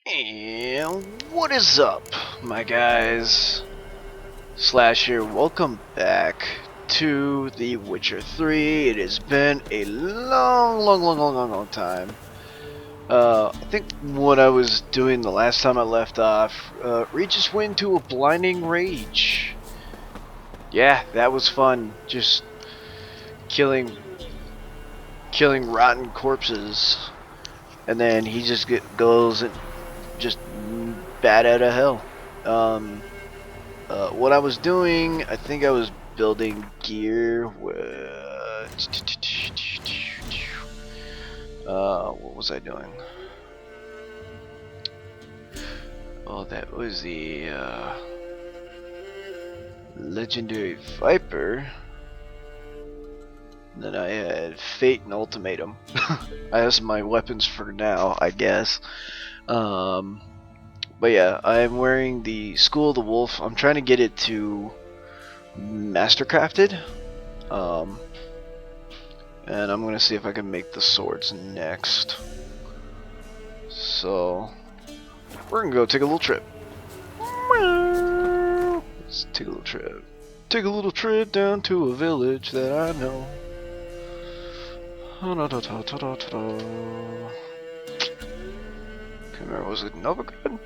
And what is up, my guys? Slash here, welcome back to The Witcher 3. It has been a long time. I think what I was doing the last time I left off, Regis went into a blinding rage. Yeah, that was fun. Just killing rotten corpses, and then he just goes and just bat out of hell. What I was doing, I think I was building gear with... what was I doing? Oh, that was the legendary Viper. And then I had Fate and Ultimatum. As my weapons for now, I guess. But yeah, I'm wearing the School of the Wolf. I'm trying to get it to Mastercrafted. And I'm gonna see if I can make the swords next. So we're gonna go take a little trip. Let's take a little trip. Take a little trip down to a village that I know. Can't remember, was it Novigrad?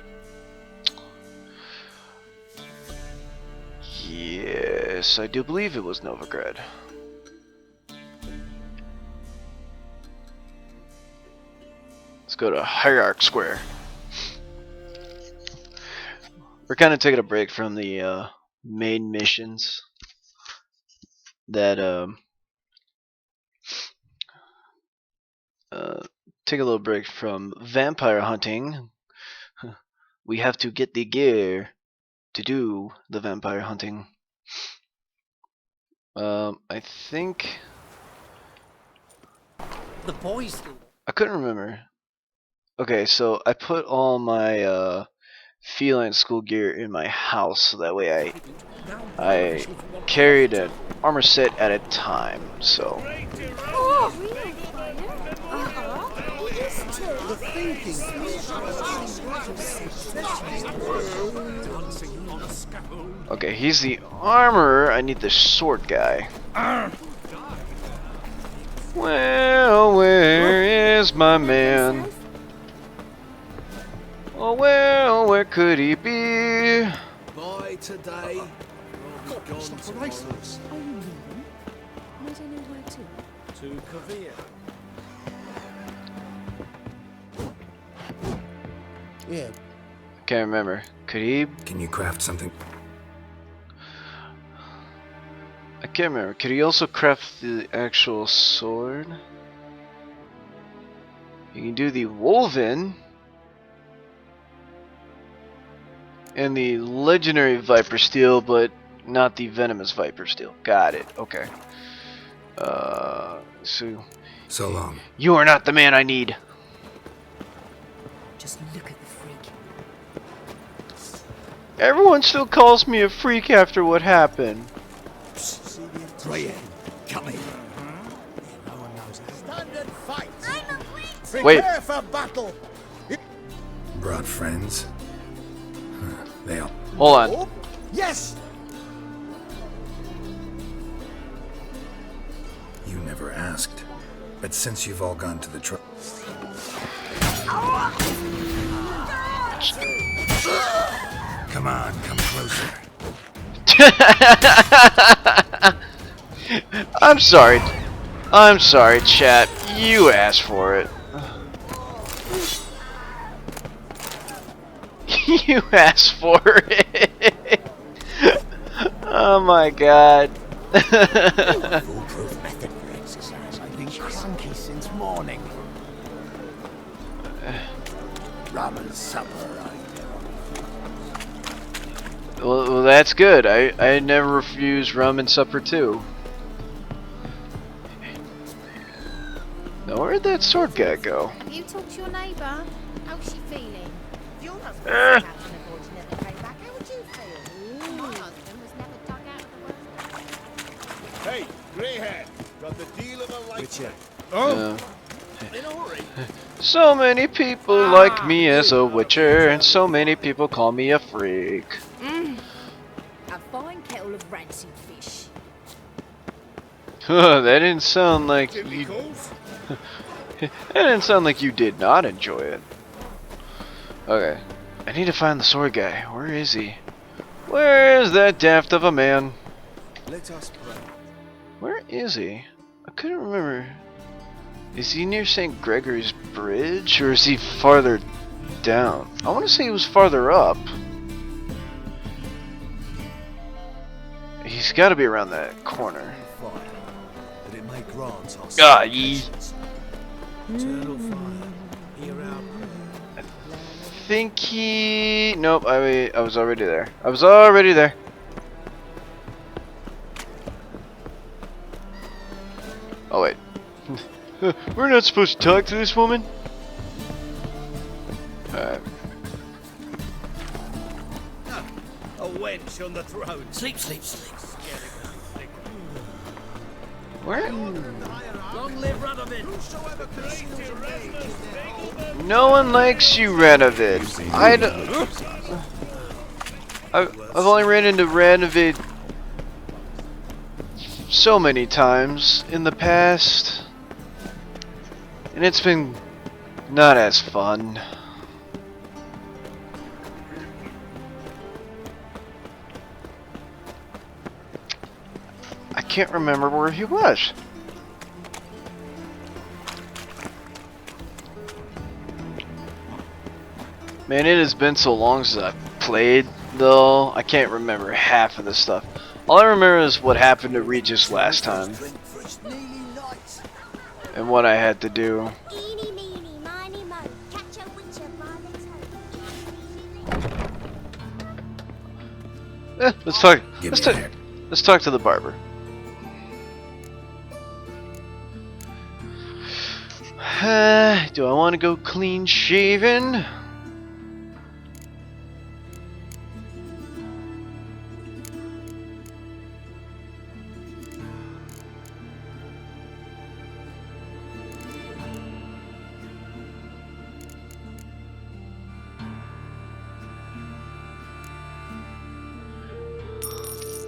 Yes, I do believe it was Novigrad. Let's go to Hierarch Square. We're kind of taking a break from the main missions that take a little break from vampire hunting. We have to get the gear to do the vampire hunting. I think the boys. I couldn't remember. Okay, so I put all my feline school gear in my house, so that way I carried an armor set at a time. So. Okay, he's the armorer. I need the sword guy. Well, where is my man? Oh well, where could he be? By today, gone to races. Oh, you mean? I don't know where to. To Kavir. Yeah. Can't remember. Could he? Can you craft something? I can't remember. Could he also craft the actual sword? You can do the woven and the legendary viper steel, but not the venomous viper steel. Got it. Okay. So long. You are not the man I need. Just look at the freak. Everyone still calls me a freak after what happened. Brian, come here. No one knows that. Stand and fight. I'm a freak! Prepare for battle. Brought friends? Huh, they all... Hold on. Oh, yes. You never asked. But since you've all gone to the Come on, come closer. I'm sorry. I'm sorry, chat. You asked for it. You asked for it. Oh my god. Foolproof method for exercise. I've been cranky since morning. Rum and supper, Well, that's good. I never refuse rum and supper too. Now where'd that sword guy go? Have you talked to your neighbour? How's she feeling? Your husband Eh. was captain of Lord's never came back. How would you feel? My husband was never dug out of the world. Hey, greyhead, got the deal of a lifetime. Oh. In a hurry. So many people like me as a witcher, and so many people call me a freak. A fine kettle of rancid fish. That didn't sound like you. That didn't sound like you did not enjoy it. Okay, I need to find the sword guy. Where is he? Where is that daft of a man? Let us pray. Where is he? I couldn't remember. Is he near St. Gregory's Bridge, or is he farther down? I want to say he was farther up. He's got to be around that corner. Fire, that it may grant us Ah, ye. eternal fire. Hear our prayer. Think he... Nope, I was already there. I was already there. Oh, wait. We're not supposed to talk to this woman? Alright. A wench on the throne. Sleep, sleep, sleep. Where? Long live Radovid. No one likes you, Ranovid. I've only ran into Ranovid so many times in the past, and it's been not as fun. I can't remember where he was. Man, it has been so long since I've played, though, I can't remember half of the stuff. All I remember is what happened to Regis last time, and what I had to do. Eeny, meeny, miny, mo. Catch a witcher by the toe. Let's talk. Give Let's me talk. that. Let's talk to the barber. Do I want to go clean shaven?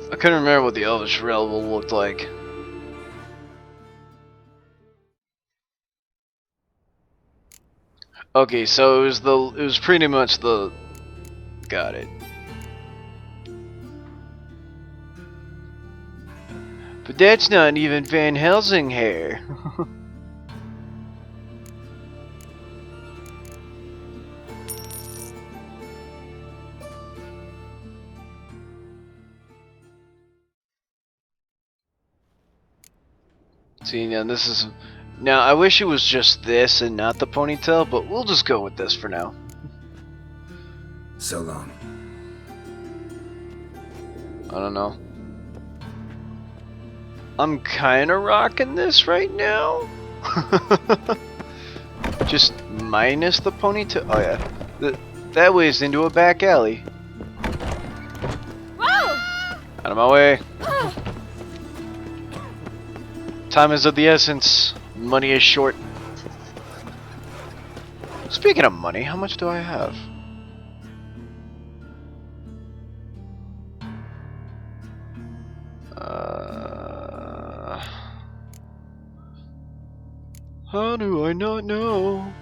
I couldn't remember what the Elvish Realm looked like. Okay, so it was pretty much the... Got it. But that's not even Van Helsing hair. See, now this is... Now, I wish it was just this and not the ponytail, but we'll just go with this for now. So long. I don't know. I'm kinda rocking this right now. Just minus the ponytail. Oh yeah. That ways into a back alley. Whoa! Out of my way. Time is of the essence. Money is short. Speaking of money, how much do I have? How do I not know?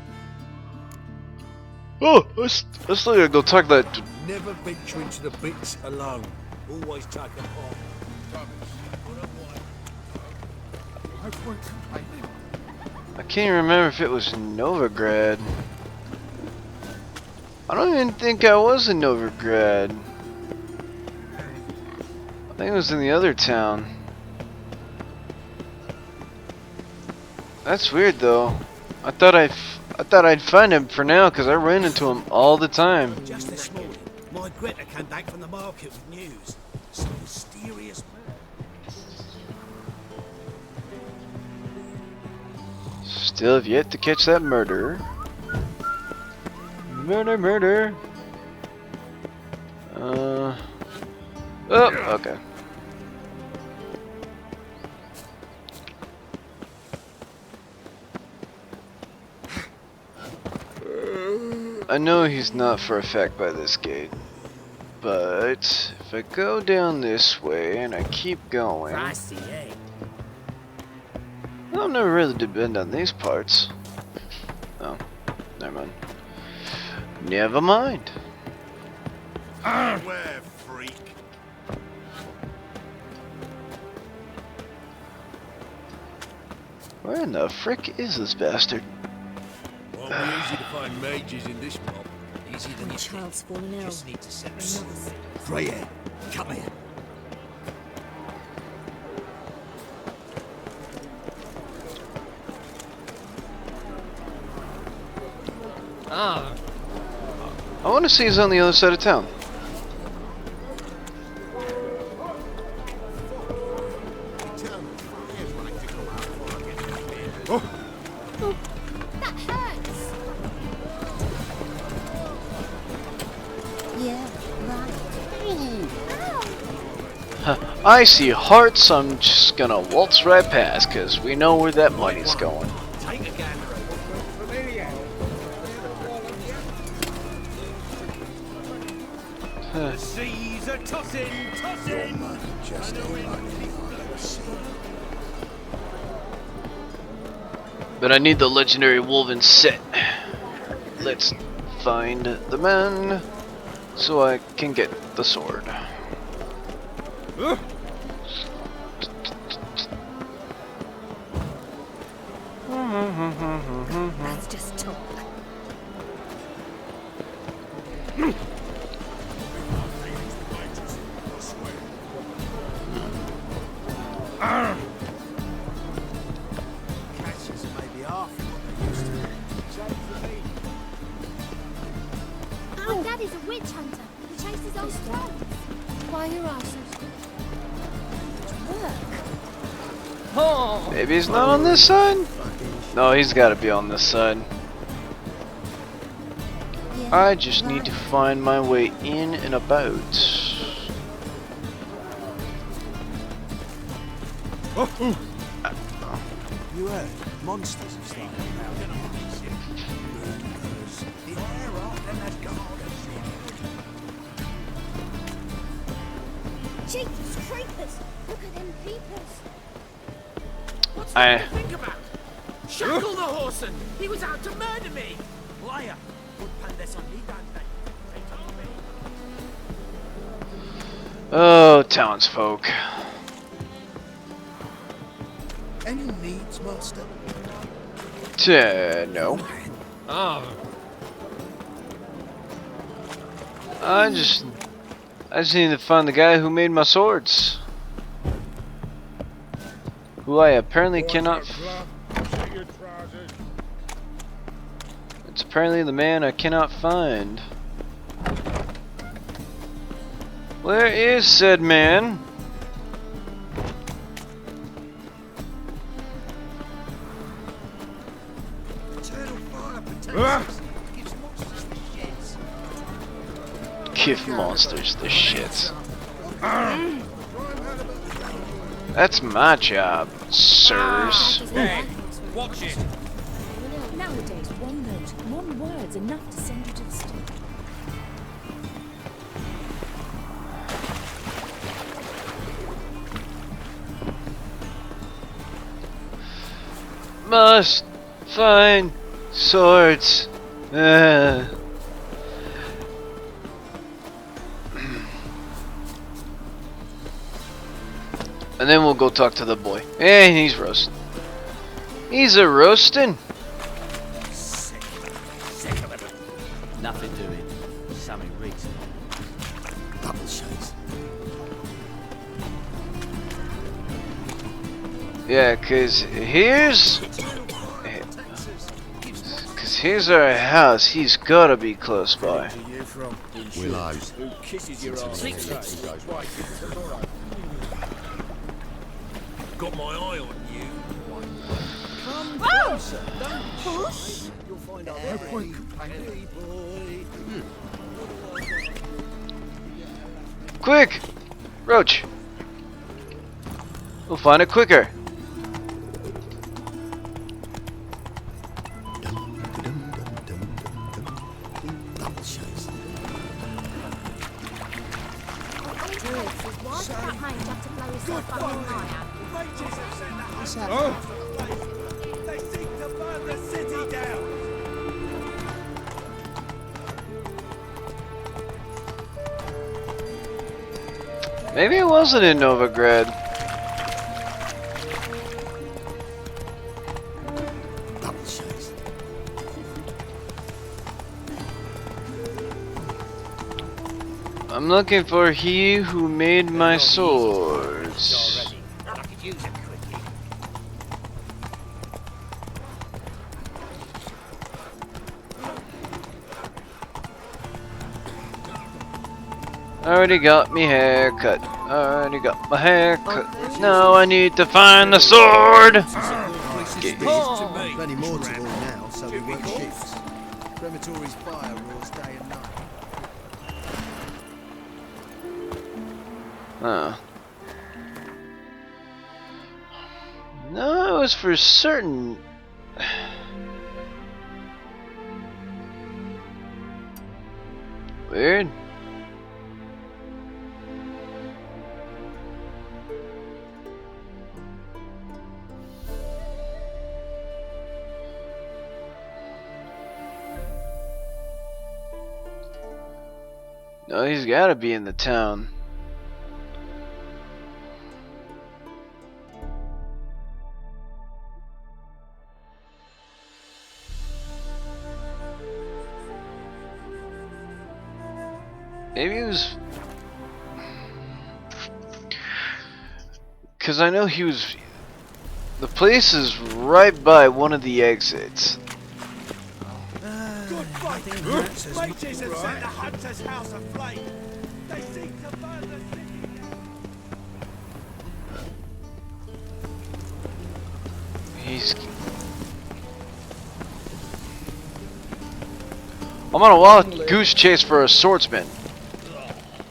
Oh, let's go talk to that. Never venture into the bits alone. Always take a part. I can't even remember if it was Novigrad. I don't even think I was in Novigrad. I think it was in the other town. That's weird though. I thought I'd find him for now because I ran into him all the time. Just this morning, my Greta came back from the market with news. Some mysterious man. Still have yet to catch that murderer. Murder. Oh, okay. I know he's not for a fact by this gate, but if I go down this way and I keep going, Pricey, eh? I've never really been on these parts. Oh, never mind. Never mind. Beware, freak. Where in the frick is this bastard? Won't be easy to find mages in this mob. Easier than you think. Child's fallen ill. Just need to set Greyhead, come here. Ah, I want to see who's on the other side of town. That hurts. Yeah, right. Ow. I see hearts, I'm just gonna waltz right past, cause we know where that money's going. Take a gander. The seas are tossing, tossing. Just ain't like anything I've ever seen. But I need the legendary woven set. Let's find the man so I can get the sword. That's just talk. Catches are maybe half what they used to be. My daddy's a witch hunter. He chases old stones. Why your asses? oh. Maybe he's not on this side? No, he's gotta be on this side. Yeah, I just need right. to find my way in and about. You heard? Monsters have started around. Rumors. The air off and the garden. Jeepers creepers! Look at them peepers. What's I- that to think about? Shackle the horseman! He was out to murder me! Liar! Put pandas on me, Dante. They told me. Oh, townsfolk. Any needs, master? No. Oh. I just need to find the guy who made my swords. Who I apparently cannot. It's apparently the man I cannot find. Where is said man? Eternal fire protects us. Gives monsters the shits. Give monsters the shits. That's my job, sirs. Hey, watch it. Nowadays, one note, one word's enough to send you to the stone. Must find swords. And then we'll go talk to the boy. Hey, he's roasting. He's a roasting. Sick. Sick of it. Nothing doing. Something reason. Double shades. Yeah, cause here's our house. He's gotta be close by. Willows. Got my eye on you. Come Oh! closer. Don't push. You'll find out every boy. Quick, Roach. We'll find it quicker. Why did that mate have to blow himself up in higher? Mages have sent the What's hunters happening? aflame. They seek to burn the city down. Maybe it wasn't in Novigrad. Double chase. I'm looking for he who made my swords. I could use it quickly. Already got me haircut. Already got my haircut. Now I need to find the sword. Plenty more to all now, so we work shifts. Crematory's fire roars day and night. Huh. No, it was for certain. Weird. No, he's gotta be in the town. Maybe it was... Because I know he was... The place is right by one of the exits. Good fight. Mages have set the hunter's house aflame. They seek to burn the city down. He's... I'm on a wild goose chase for a swordsman.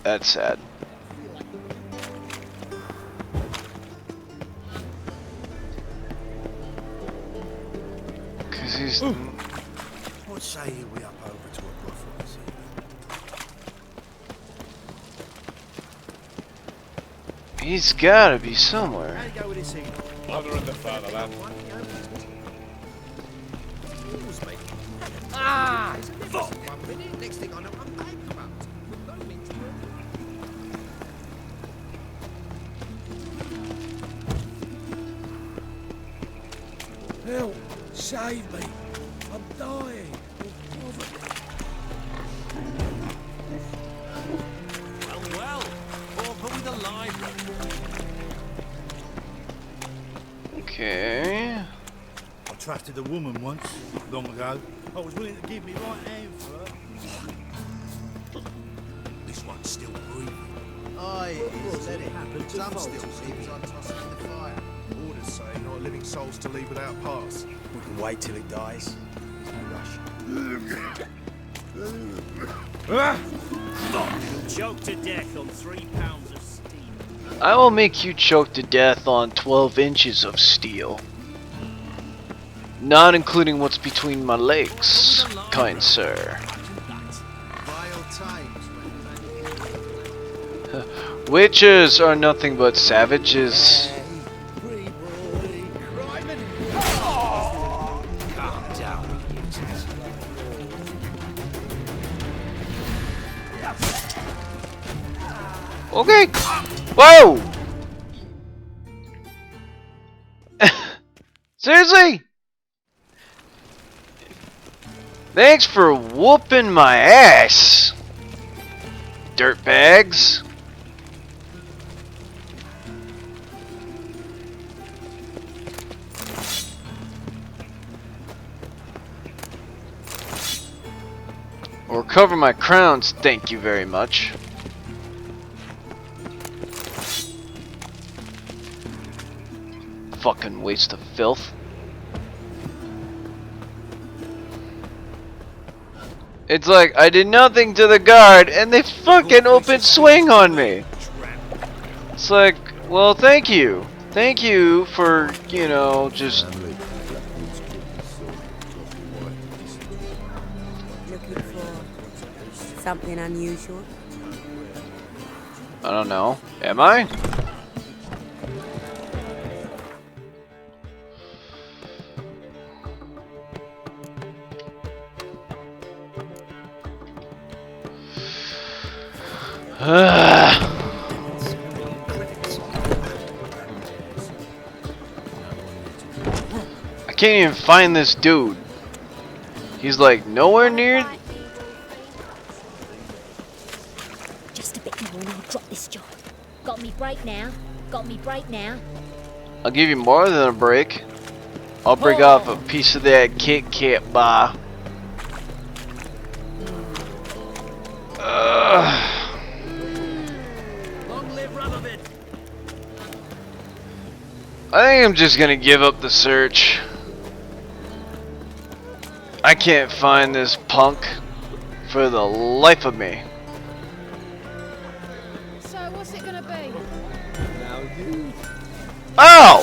That's sad. Cause he's... What say you we up over to a brothel this evening? He's gotta be somewhere. How you go with this evening? Mother and the fatherland. Ah! Fuck! 1 minute, next thing I know, I'm bankrupt. No means Help! Save me! I'm dying! Well, open with a library. Okay. I trusted a woman once, long ago. I was willing to give me right hand for her. This one's still breathing. Aye, it is. Let it happen. Some still see as I toss it in the fire. Orders say not living souls to leave without pass. We can wait till it dies. There's no rush. Choke to death on 3 pounds of steam. I will make you choke to death on 12 inches of steel. Not including what's between my legs, kind sir. Vile times when Witches are nothing but savages. free boy, crime Calm down, Okay. Whoa! Seriously? Thanks for whooping my ass, dirtbags. Or cover my crowns, thank you very much. Fucking waste of filth. It's like I did nothing to the guard and they fucking open swing on me. It's like, well, thank you. Thank you for, you know, just... Looking for something unusual? I don't know. Am I? I can't even find this dude. He's like nowhere near. Just a bit more and I'll drop this job. Got me break now. Got me break now. I'll give you more than a break. I'll break off a piece of that Kit Kat bar. Long live Rabbit. I think I'm just gonna give up the search. I can't find this punk for the life of me. So what's it gonna be? Oh!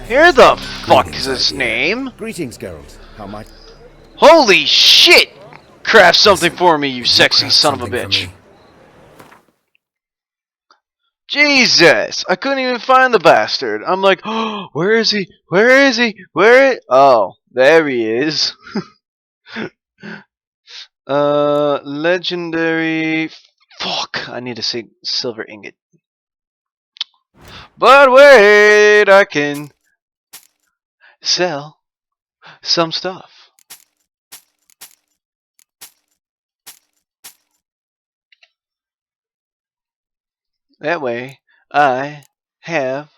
Here the fuck is his name? Greetings, Geralt. How might... Holy shit! Craft something for me, you Would sexy craft son of a something for bitch. me? Jesus! I couldn't even find the bastard. I'm like, oh, where is he? Where is he? Oh, there he is. Legendary. Fuck! I need a silver ingot. But wait, I can sell some stuff. That way, I have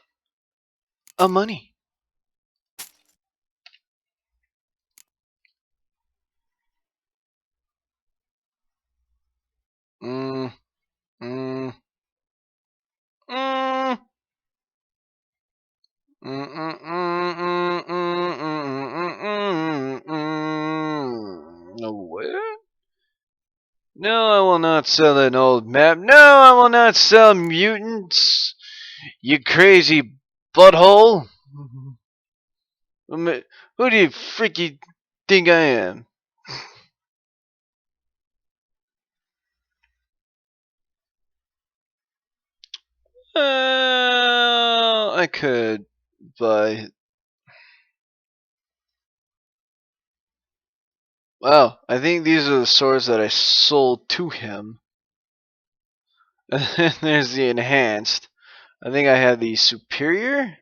a money. Mm, mm, mm. No, what? No, I will not sell an old map. No, I will not sell mutants. You crazy butthole. Who do you freaky think I am? I could, but well, I think these are the swords that I sold to him. And then there's the enhanced. I think I have the superior.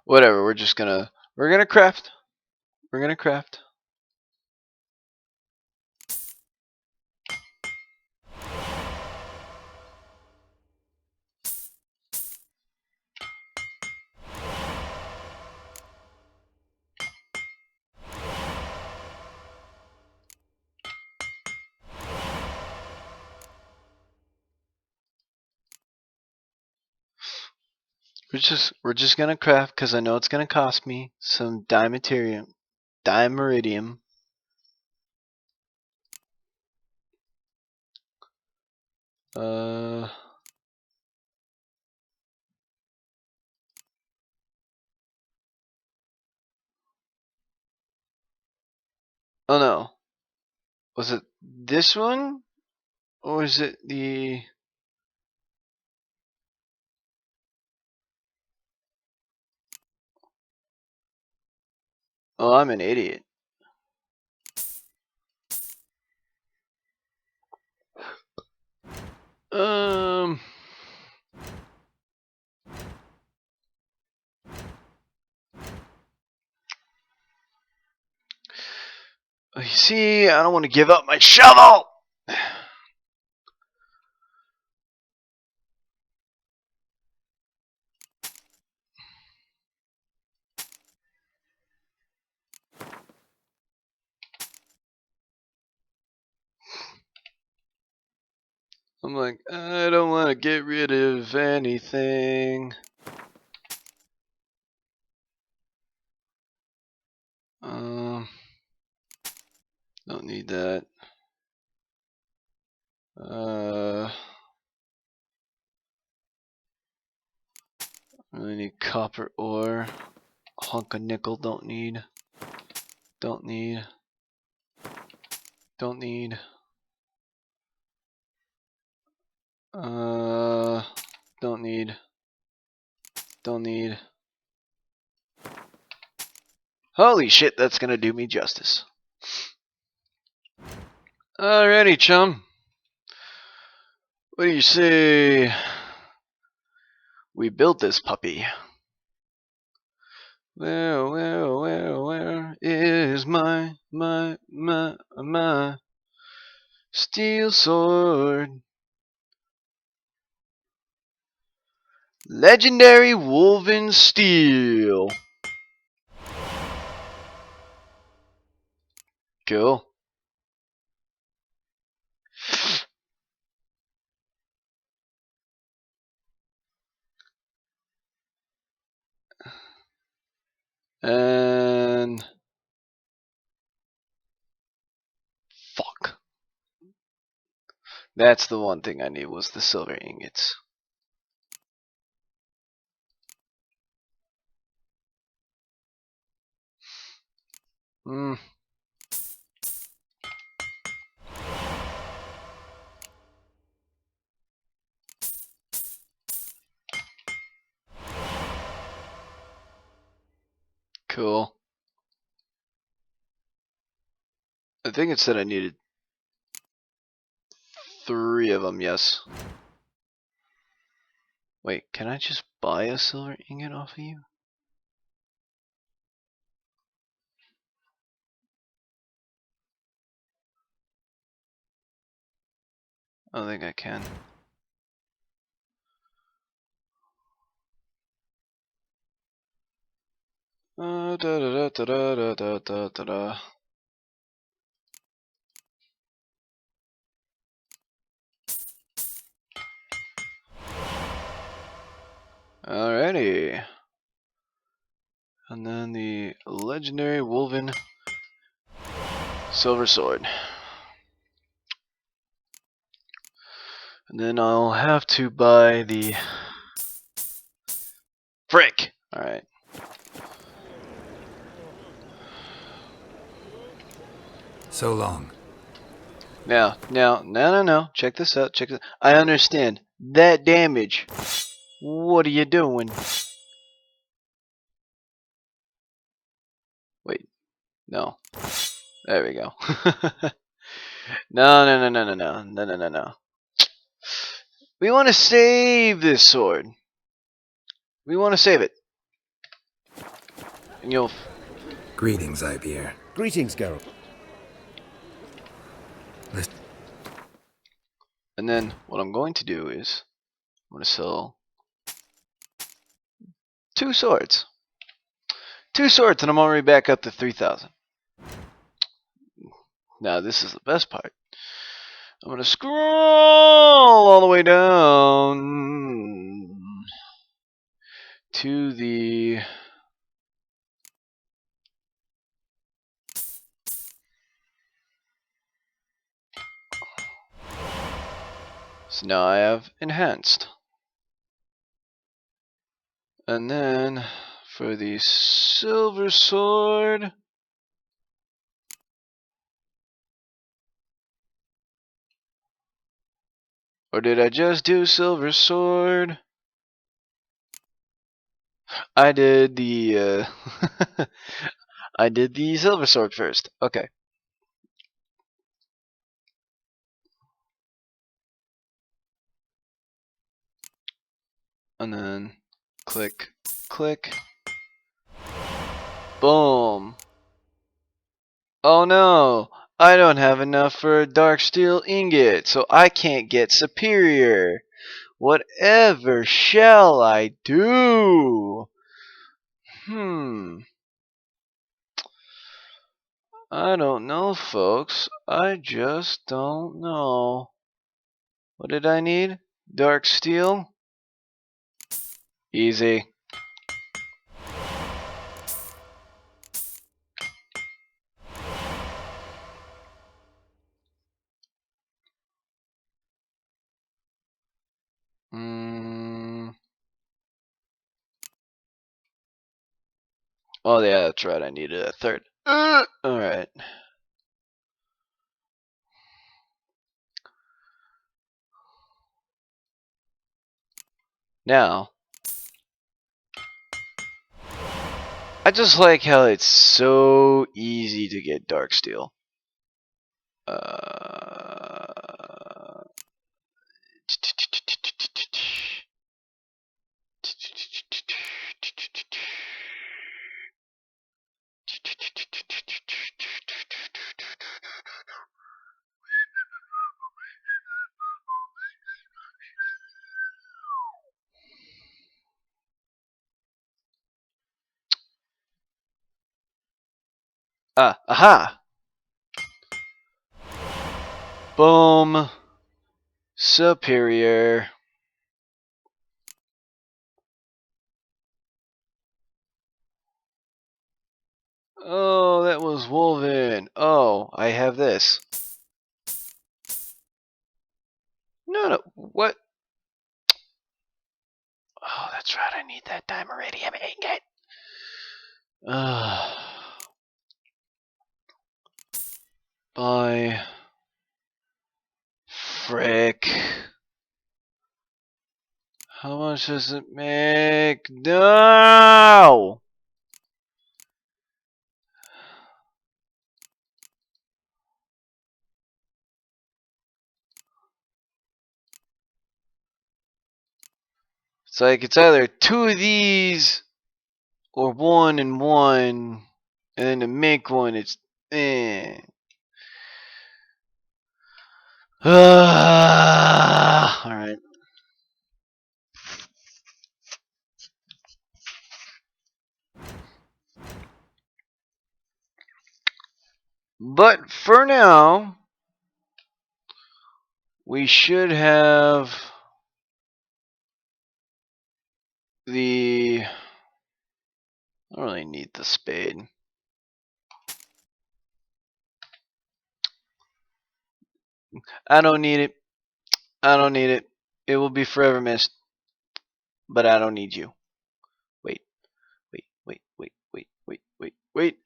Whatever. We're gonna craft. We're gonna craft. We're just gonna craft because I know it's gonna cost me some dimeridium. Dimeridium. Oh no. Was it this one? Or is it the... Oh, I'm an idiot. Um... You see, I don't want to give up my shovel! I'm like, I don't want to get rid of anything. Don't need that. I need copper ore. hunk of nickel. Don't need. Don't need. Don't need. Don't need. Don't need. Holy shit, that's gonna do me justice. Alrighty, chum. What do you say we build this puppy? Where is my steel sword? Legendary woven steel. Cool. And fuck. That's the one thing I need was the silver ingots. Hmm. Cool. I think it said I needed 3 of them, yes. Wait, can I just buy a silver ingot off of you? I don't think I can. Da da da da da da da da da. Alrighty. And then the legendary woven silver sword. And then I'll have to buy the frick. Alright. So long. No. Check this out. Check this. I understand that damage. What are you doing? Wait. No. There we go. No. We want to save this sword. We want to save it. And you'll. Greetings, Ipier. Greetings, Geralt. And then what I'm going to do is I'm going to sell 2 swords. 2 swords, and I'm already back up to 3,000. Now this is the best part. I'm going to scroll all the way down to the so now I have enhanced. And then for the silver sword, or did I just do silver sword? I did the I did the silver sword first. Okay. And then click, click, boom. Oh no, I don't have enough for a dark steel ingot, so I can't get superior. Whatever shall I do? I don't know, folks. I just don't know. What did I need? Dark steel? Easy. Oh yeah, that's right. I needed a third. Alright. Now, I just like how it's so easy to get dark steel. Aha! Boom. Superior. Oh, that was woven. Oh, I have this. No, what? Oh, that's right. I need that dimeridium ingot. By frick. How much does it make? No! It's like it's either 2 of these or 1 and 1, and then to make one it's Alright. But for now, we should have the... I don't really need the spade. I don't need it. I don't need it. It will be forever missed. But I don't need you. Wait. Wait.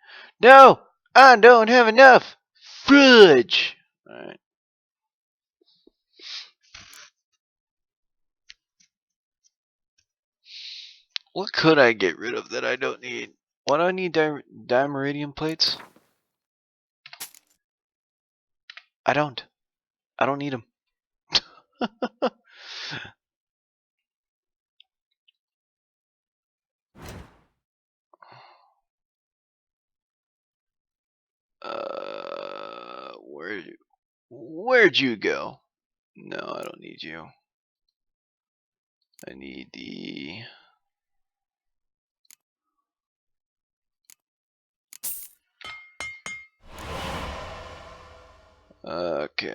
No! I don't have enough! Fudge! Alright. What could I get rid of that I don't need? Why do I need dimeridium plates? I don't. I don't need them. Where'd you go? No, I don't need you. I need the... Okay.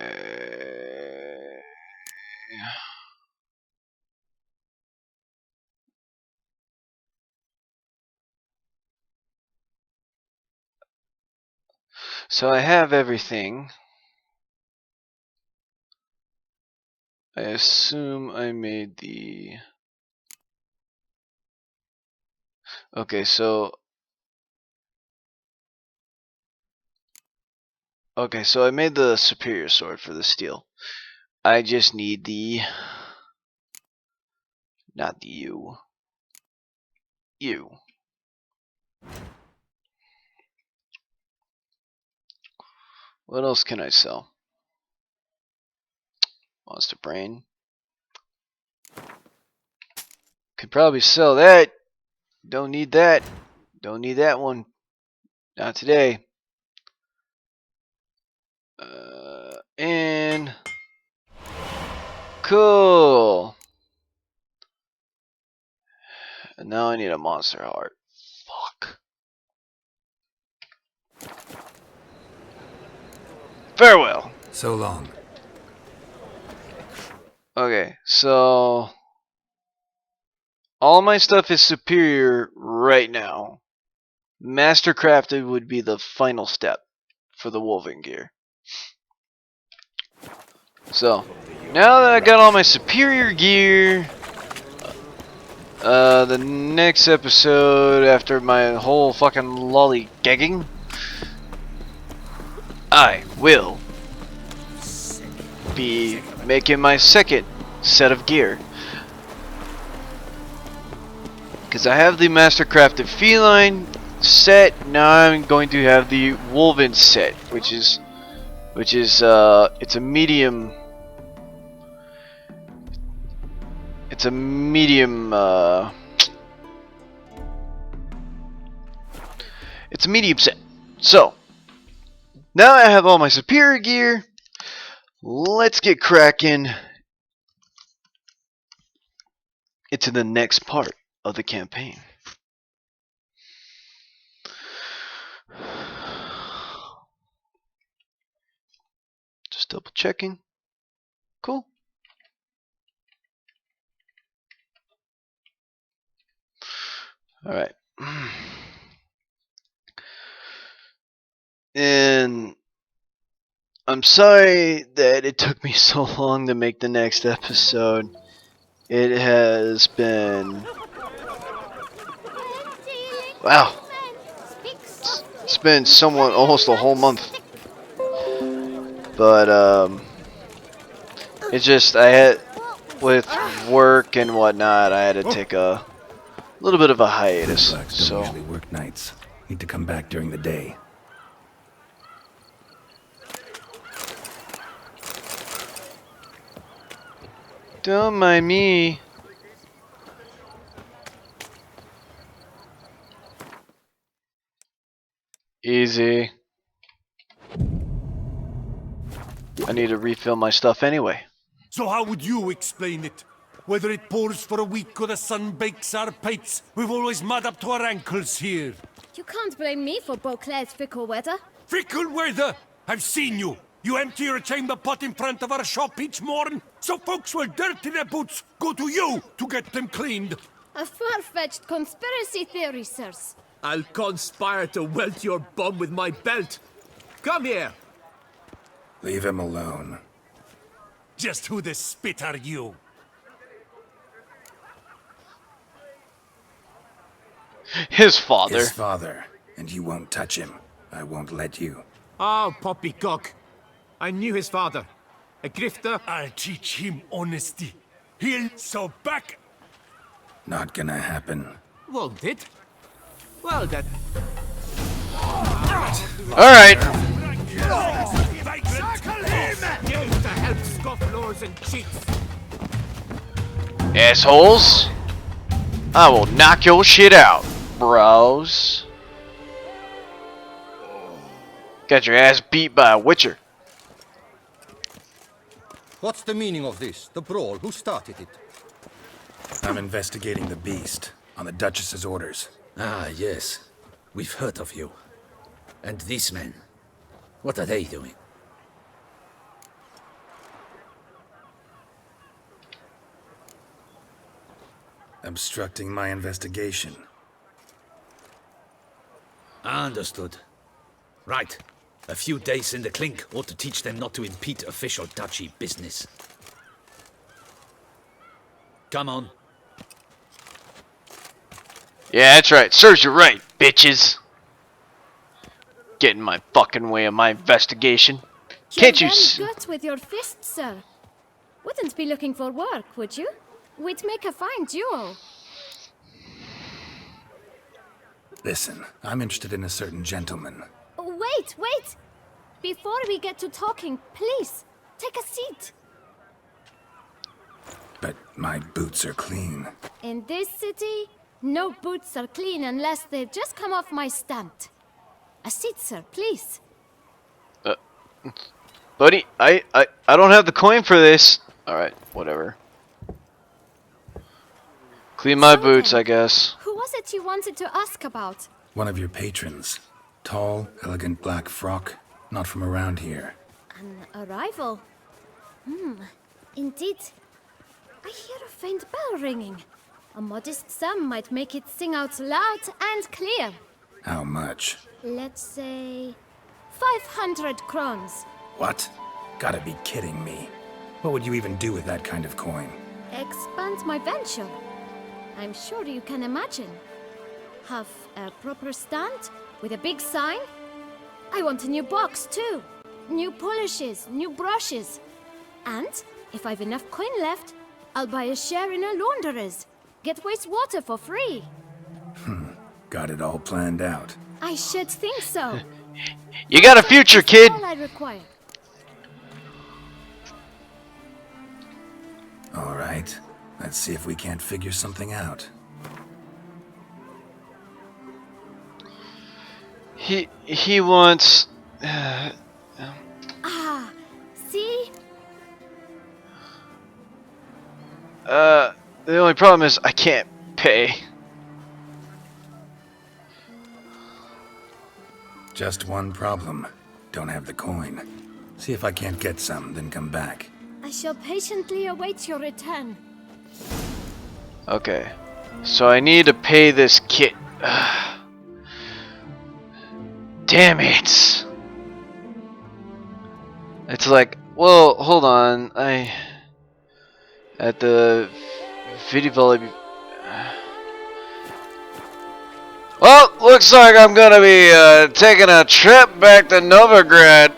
So I have everything. I assume I made the... Okay, so I made the superior sword for the steel. I just need the... Not the U. U. What else can I sell? Monster Brain. Could probably sell that. Don't need that. Don't need that one. Not today. And... Cool. And now I need a monster heart. Fuck. Farewell. So long. Okay, so all my stuff is superior right now. Mastercrafted would be the final step for the wolven gear. So now that I got all my superior gear, The next episode, after my whole fucking lollygagging, I will be making my second set of gear. Because I have the Mastercrafted Feline set, now I'm going to have the Woven set, which is it's a medium. It's a medium. It's a medium set. So now I have all my superior gear. Let's get cracking into the next part of the campaign. Just double checking. Cool. Alright. And I'm sorry that it took me so long to make the next episode. It has been... Wow. It's been somewhat almost a whole month. But it's just I had with work and whatnot, I had to take a little bit of a hiatus. Blacks So don't usually work nights. Need to come back during the day. don't mind me. Easy. I need to refill my stuff anyway. So how would you explain it? Whether it pours for a week or the sun bakes our pates, we've always mud up to our ankles here. You can't blame me for Beauclair's fickle weather. Fickle weather! I've seen you! You empty your chamber pot in front of our shop each morn, so folks will dirty their boots, go to you to get them cleaned. A far-fetched conspiracy theory, sirs. I'll conspire to welt your bum with my belt. Come here. Leave him alone. Just who the spit are you? His father. His father. And you won't touch him. I won't let you. Oh, poppycock. I knew his father. A grifter. I'll teach him honesty. He'll so back. Not gonna happen. Won't it? Well then. Alright. Used to help scofflaws and cheats. Assholes. I will knock your shit out, bros. Got your ass beat by a witcher. What's the meaning of this? The brawl? Who started it? I'm investigating the beast on the Duchess's orders. Ah, yes. We've heard of you. And these men, what are they doing? Obstructing my investigation. Understood. Right. A few days in the clink ought to teach them not to impede official duchy business. Come on. Yeah, that's right. Serves you right, bitches. Get in my fucking way of my investigation. Can't you You're very good with your fists, sir. Wouldn't be looking for work, would you? We'd make a fine duo. Listen, I'm interested in a certain gentleman. Wait, wait! Before we get to talking, please, take a seat. But my boots are clean. In this city, no boots are clean unless they've just come off my stand. A seat, sir, please. Buddy, I don't have the coin for this. Alright, whatever. Clean my boots, I guess. Who was it you wanted to ask about? One of your patrons. Tall, elegant black frock. Not from around here. An arrival? Indeed. I hear a faint bell ringing. A modest sum might make it sing out loud and clear. How much? Let's say 500 crowns. What? Gotta be kidding me. What would you even do with that kind of coin? Expand my venture. I'm sure you can imagine. Have a proper stand with a big sign. I want a new box too. New polishes, new brushes. And if I've enough coin left, I'll buy a share in a launderer's. Get wastewater for free. Got it all planned out. I should think so. You got a future, kid. All I require. All right. Let's see if we can't figure something out. He wants. See? The only problem is I can't pay. Just one problem. Don't have the coin. See if I can't get some, then come back. I shall patiently await your return. Okay. So I need to pay this kid. Damn it. It's like, well, hold on. At the video volley. Well, looks like I'm gonna be taking a trip back to Novigrad.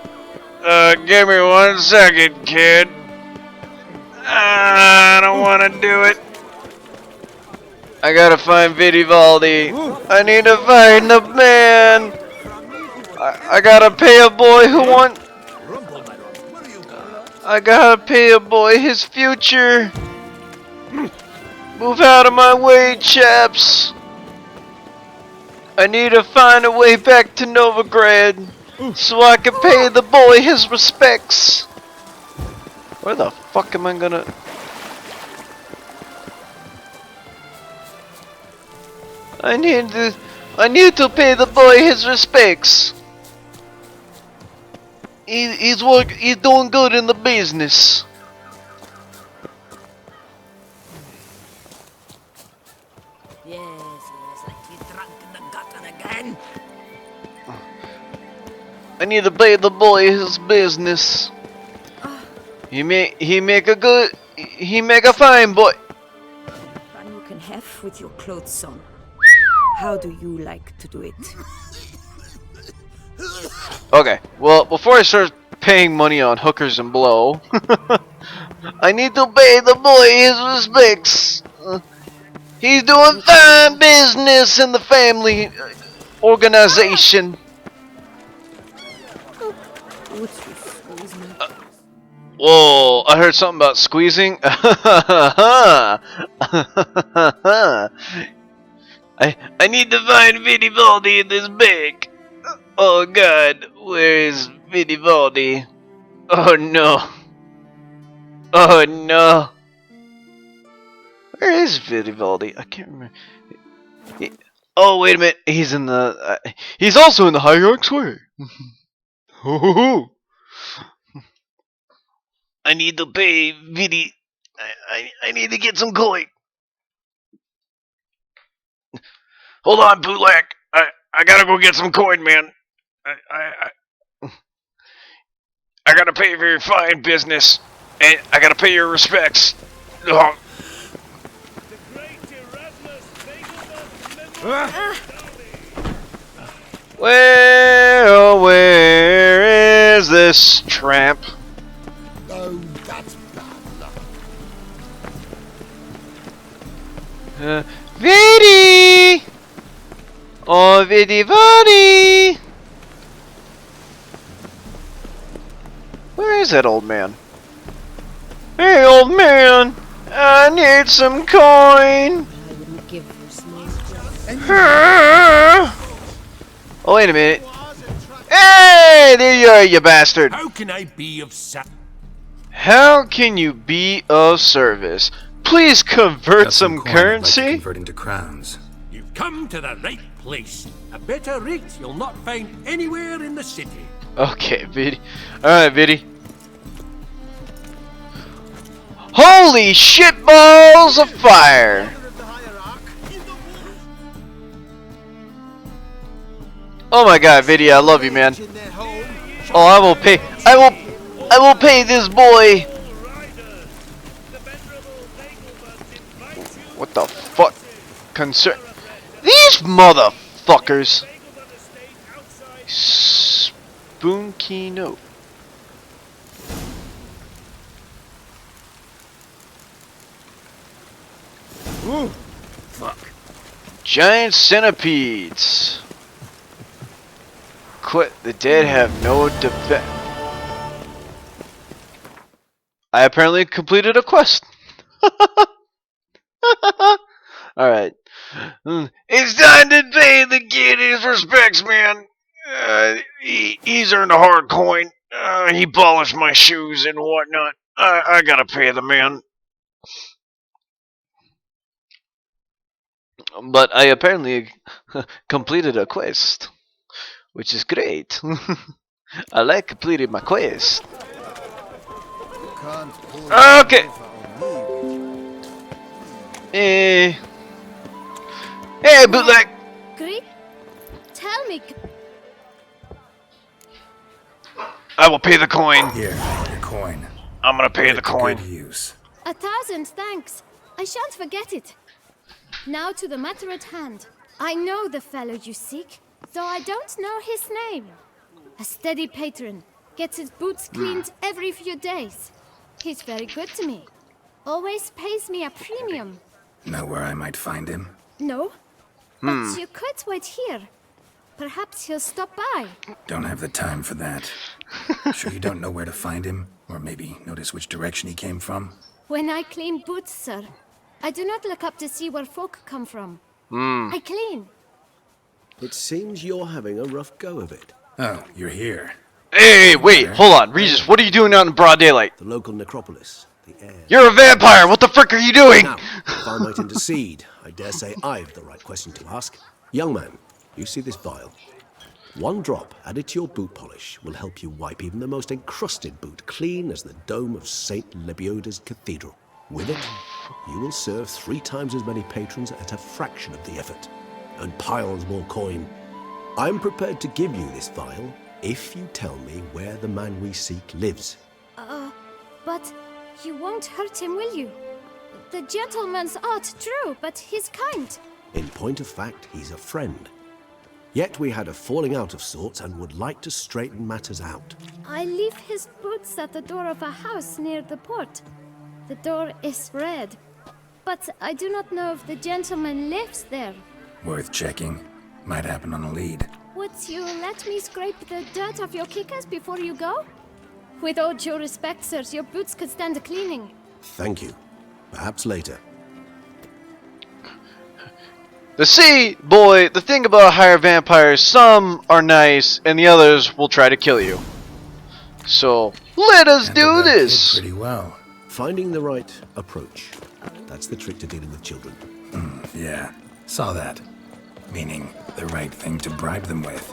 Give me 1 second, kid. I don't want to do it. I gotta find Vivaldi. I need to find the man. I gotta pay a boy who wants. I gotta pay a boy his future. Move out of my way, chaps. I need to find a way back to Novigrad so I can pay the boy his respects. Where the fuck am I gonna... I need to pay the boy his respects. He's doing good in the business. Yes, like you drunk in the gutter again. I need to pay the boy his business. He make a fine boy. Fun you can have with your clothes on. How do you like to do it? Okay, well, before I start paying money on hookers and blow, I need to pay the boy his respects. He's doing fine business in the family organization. Whoa, I heard something about squeezing. I need to find Vivaldi in this bag. Oh god, where is Vivaldi? Oh no. Oh no. Where is Vivaldi? I can't remember. Oh wait a minute, he's in the. He's also in the Hierarch Square. I need to pay Vidi. I need to get some coin. Hold on, Bootleg. I gotta go get some coin, man. I gotta pay for your fine business, and I gotta pay your respects. Oh. Well, where is this tramp? Oh, that's bad luck. Vidi! Oh, Vidi. Where is that old man? Hey, old man! I need some coin! I wouldn't give you small. Oh, wait a minute. Hey, there you are, you bastard! How can I be of How can you be of service? Please convert Got some coin I'd like to currency? convert into crowns. You've come to the right place. A better rate you'll not find anywhere in the city. Okay, Vidi. Alright, Vidi. Holy shit balls of fire! Oh my god, Vidi, I love you, man. Oh, I will pay this boy. What the fuck? concern. These motherfuckers. Spoon key note. Ooh, fuck. Giant centipedes. Quit. The dead have no defense. I apparently completed a quest. Alright. It's time to pay the kid his respects, man. He's earned a hard coin. He polished my shoes and whatnot. I gotta pay the man. But I apparently completed a quest, which is great. I like completing my quest. Okay. Hey, bootleg. Great. Tell me. I will pay the coin. Here, your coin. I'm gonna pay the coin. Good use. 1,000 thanks. I shan't forget it. Now to the matter at hand. I know the fellow you seek, though I don't know his name. A steady patron, gets his boots cleaned every few days. He's very good to me. Always pays me a premium. Know where I might find him? No? But you could wait here. Perhaps he'll stop by. Don't have the time for that. Sure you don't know where to find him? Or maybe notice which direction he came from? When I clean boots, sir, I do not look up to see where folk come from. I clean. It seems you're having a rough go of it. Oh, you're here. Hey, wait, hold on. Regis, what are you doing out in broad daylight? The local necropolis, the air. You're a vampire! What the frick are you doing? Now, if I might intercede, I dare say I've the right question to ask. Young man, you see this vial? One drop added to your boot polish will help you wipe even the most encrusted boot clean as the dome of St. Lebioda's cathedral. With it, you will serve 3 times as many patrons at a fraction of the effort, and piles more coin. I'm prepared to give you this vial if you tell me where the man we seek lives. But you won't hurt him, will you? The gentleman's art, true, but he's kind. In point of fact, he's a friend. Yet we had a falling out of sorts and would like to straighten matters out. I leave his boots at the door of a house near the port. The door is red, but I do not know if the gentleman lives there. Worth checking. Might happen on a lead. Would you let me scrape the dirt off your kickers before you go? With all due respect, sirs, your boots could stand a cleaning. Thank you. Perhaps later. The thing about higher vampires, some are nice and the others will try to kill you. So, let us do this! Pretty well. Finding the right approach. That's the trick to dealing with children. Yeah, saw that. Meaning, the right thing to bribe them with.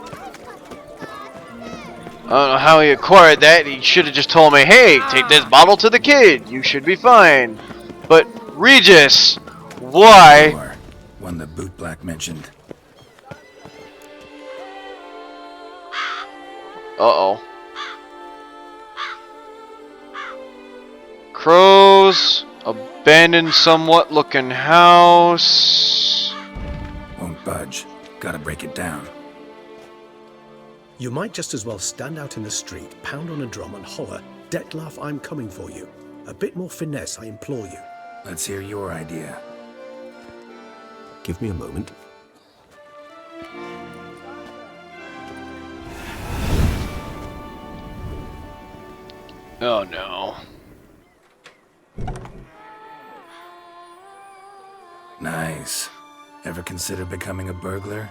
I don't know how he acquired that. He should have just told me, hey, take this bottle to the kid. You should be fine. But, Regis, why? Or one the boot black mentioned. Uh-oh. Crows, abandoned somewhat looking house. Won't budge. Gotta break it down. You might just as well stand out in the street, pound on a drum and holler, "Detlef, I'm coming for you." A bit more finesse, I implore you. Let's hear your idea. Give me a moment. Oh no. Nice. Ever consider becoming a burglar?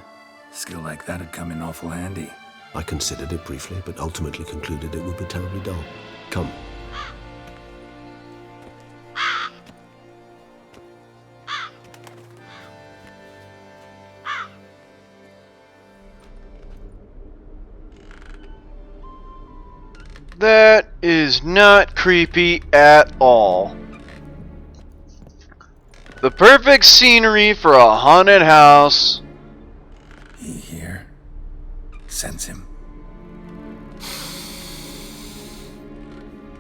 Skill like that'd come in awful handy. I considered it briefly, but ultimately concluded it would be terribly dull. Come. That is not creepy at all. The perfect scenery for a haunted house. He here? Sense him.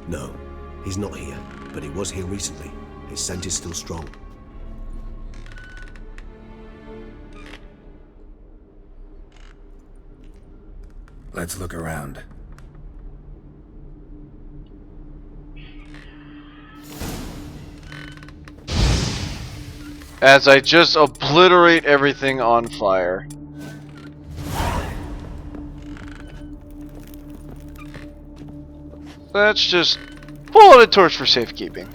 No, he's not here, but he was here recently. His scent is still strong. Let's look around. As I just obliterate everything on fire. Let's just pull out a torch for safekeeping.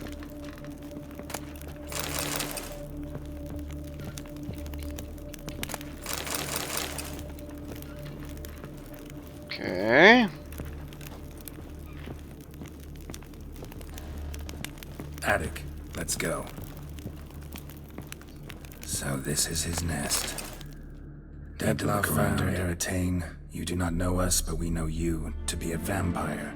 Okay. Attic, let's go. So this is his nest. Deadlock founder Eritane, you do not know us, but we know you to be a vampire.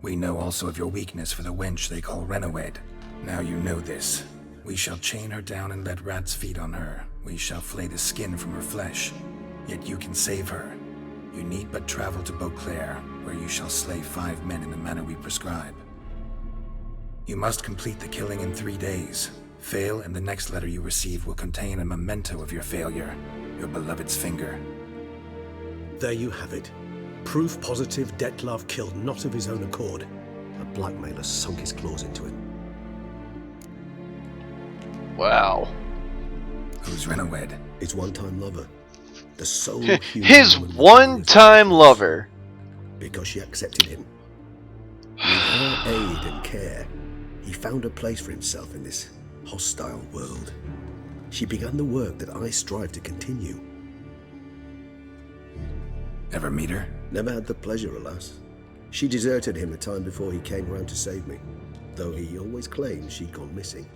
We know also of your weakness for the wench they call Renowed. Now you know this. We shall chain her down and let rats feed on her. We shall flay the skin from her flesh. Yet you can save her. You need but travel to Beauclair, where you shall slay 5 men in the manner we prescribe. You must complete the killing in 3 days. Fail, and the next letter you receive will contain a memento of your failure. Your beloved's finger. There you have it. Proof positive Dettlaff killed not of his own accord. A blackmailer sunk his claws into him. Wow. Who's Renowed? His one-time lover. The sole human His woman one-time lover. Because she accepted him. With her aid and care, he found a place for himself in this hostile world. She began the work that I strive to continue. Ever meet her? Never had the pleasure, alas. She deserted him a time before he came round to save me, though he always claimed she'd gone missing.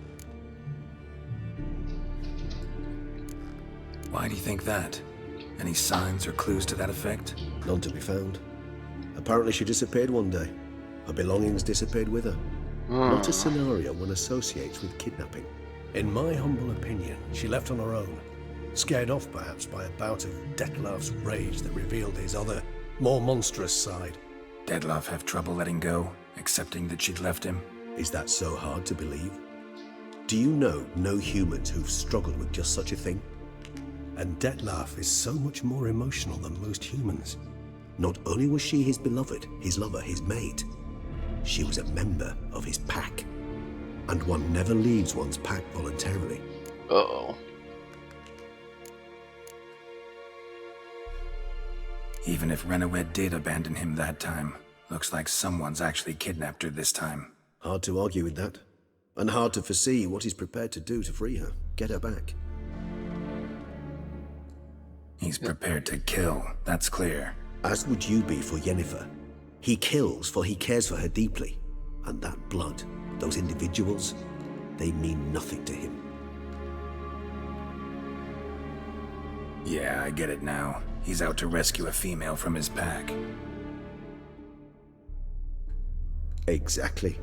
Why do you think that? Any signs or clues to that effect? None to be found. Apparently she disappeared one day. Her belongings disappeared with her. Not a scenario one associates with kidnapping. In my humble opinion, she left on her own. Scared off perhaps by a bout of Dettlaff's rage that revealed his other, more monstrous side. Dettlaff have trouble letting go, accepting that she'd left him? Is that so hard to believe? Do you know no humans who've struggled with just such a thing? And Dettlaff is so much more emotional than most humans. Not only was she his beloved, his lover, his mate, she was a member of his pack. And one never leaves one's pack voluntarily. Uh-oh. Even if Renowed did abandon him that time, looks like someone's actually kidnapped her this time. Hard to argue with that. And hard to foresee what he's prepared to do to free her, get her back. He's prepared to kill, that's clear. As would you be for Yennefer. He kills for he cares for her deeply. And that blood, those individuals, they mean nothing to him. Yeah, I get it now. He's out to rescue a female from his pack. Exactly.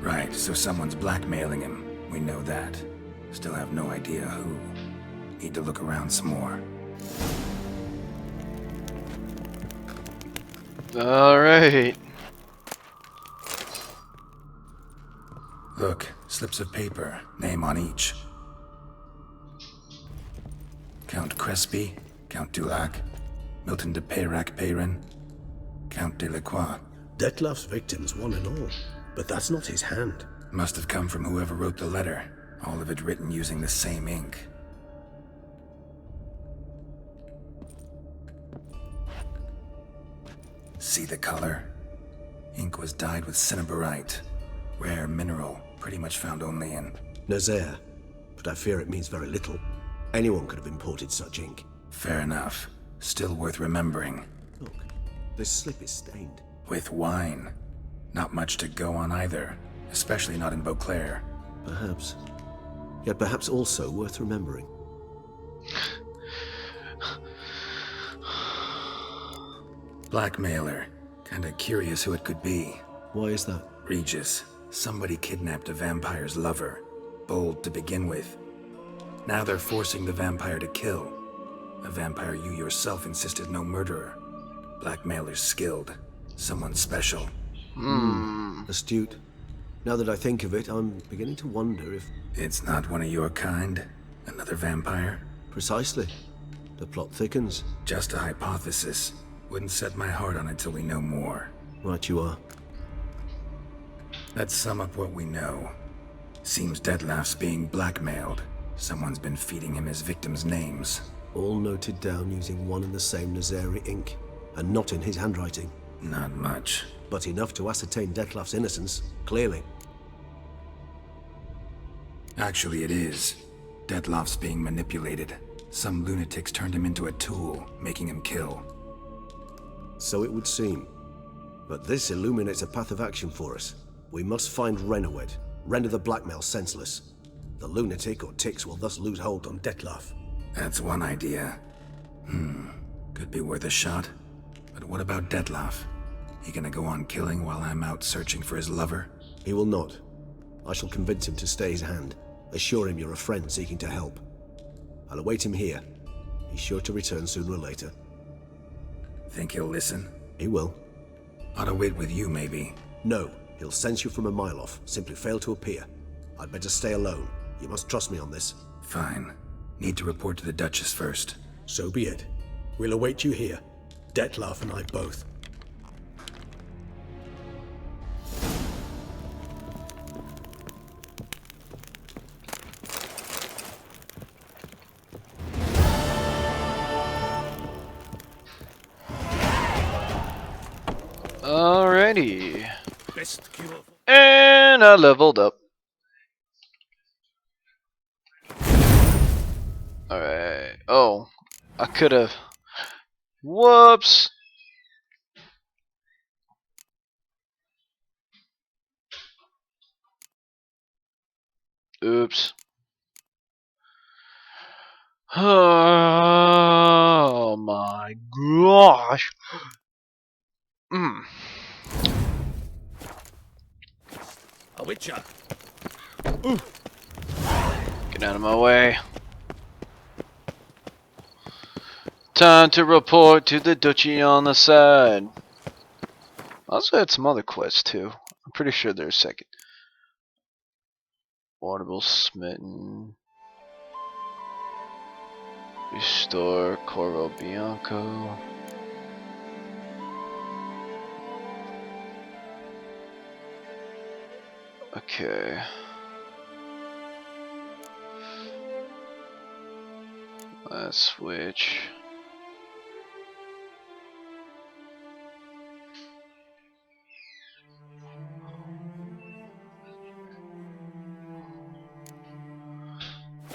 Right, so someone's blackmailing him. We know that. Still have no idea who. Need to look around some more. Alright. Look, slips of paper, name on each. Count Crespi, Count Dulac, Milton de Peyrac-Peyrin, Count Delacroix. Dettlaff's victims, one and all. But that's not his hand. Must have come from whoever wrote the letter. All of it written using the same ink. See the color? Ink was dyed with cinnabarite. Rare mineral, pretty much found only in Nazaire, but I fear it means very little. Anyone could have imported such ink. Fair enough. Still worth remembering. Look, this slip is stained. With wine. Not much to go on either, especially not in Beauclair. Perhaps. Yet perhaps also worth remembering. Blackmailer. Kinda curious who it could be. Why is that? Regis. Somebody kidnapped a vampire's lover. Bold to begin with. Now they're forcing the vampire to kill. A vampire you yourself insisted no murderer. Blackmailer's skilled. Someone special. Astute. Now that I think of it, I'm beginning to wonder if... It's not one of your kind? Another vampire? Precisely. The plot thickens. Just a hypothesis. Wouldn't set my heart on it till we know more. Right you are. Let's sum up what we know. Seems Detlef's being blackmailed. Someone's been feeding him his victims' names. All noted down using one and the same Nazari ink, and not in his handwriting. Not much. But enough to ascertain Detlef's innocence, clearly. Actually, it is. Detlef's being manipulated. Some lunatics turned him into a tool, making him kill. So it would seem. But this illuminates a path of action for us. We must find Renowed, render the blackmail senseless. The lunatic or ticks will thus lose hold on Detlef. That's one idea. Could be worth a shot. But what about Detlef? He gonna go on killing while I'm out searching for his lover? He will not. I shall convince him to stay his hand. Assure him you're a friend seeking to help. I'll await him here. He's sure to return sooner or later. Think he'll listen? He will. Ought to wait with you, maybe. No, he'll sense you from a mile off. Simply fail to appear. I'd better stay alone. You must trust me on this. Fine. Need to report to the Duchess first. So be it. We'll await you here. Detlef and I both. Alrighty. And I leveled up. Alright. Oh, I could have. Whoops. Oops. Oh my gosh. A witcher. Get out of my way. Time to report to the duchy on the side. I also had some other quests too. I'm pretty sure there's a second. Audible smitten. Restore Coro Bianco. Okay. Let's switch.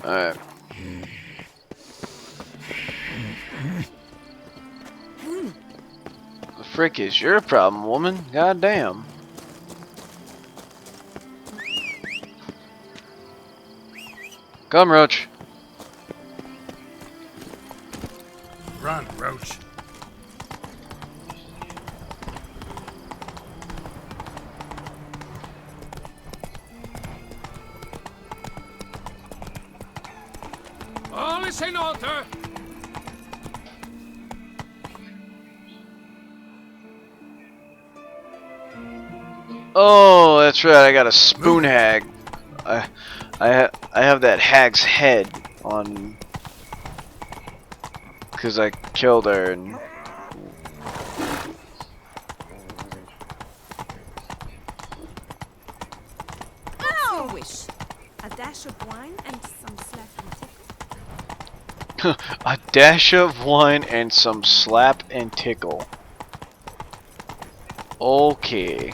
Alright. The frick is your problem, woman? Goddamn. Come, Roach. Run, Roach. All is in order. Oh, that's right. I got a spoon hag. I have that hag's head on because I killed her and. Oh! Wish. A dash of wine and some slap and tickle. A dash of wine and some slap and tickle. Okay.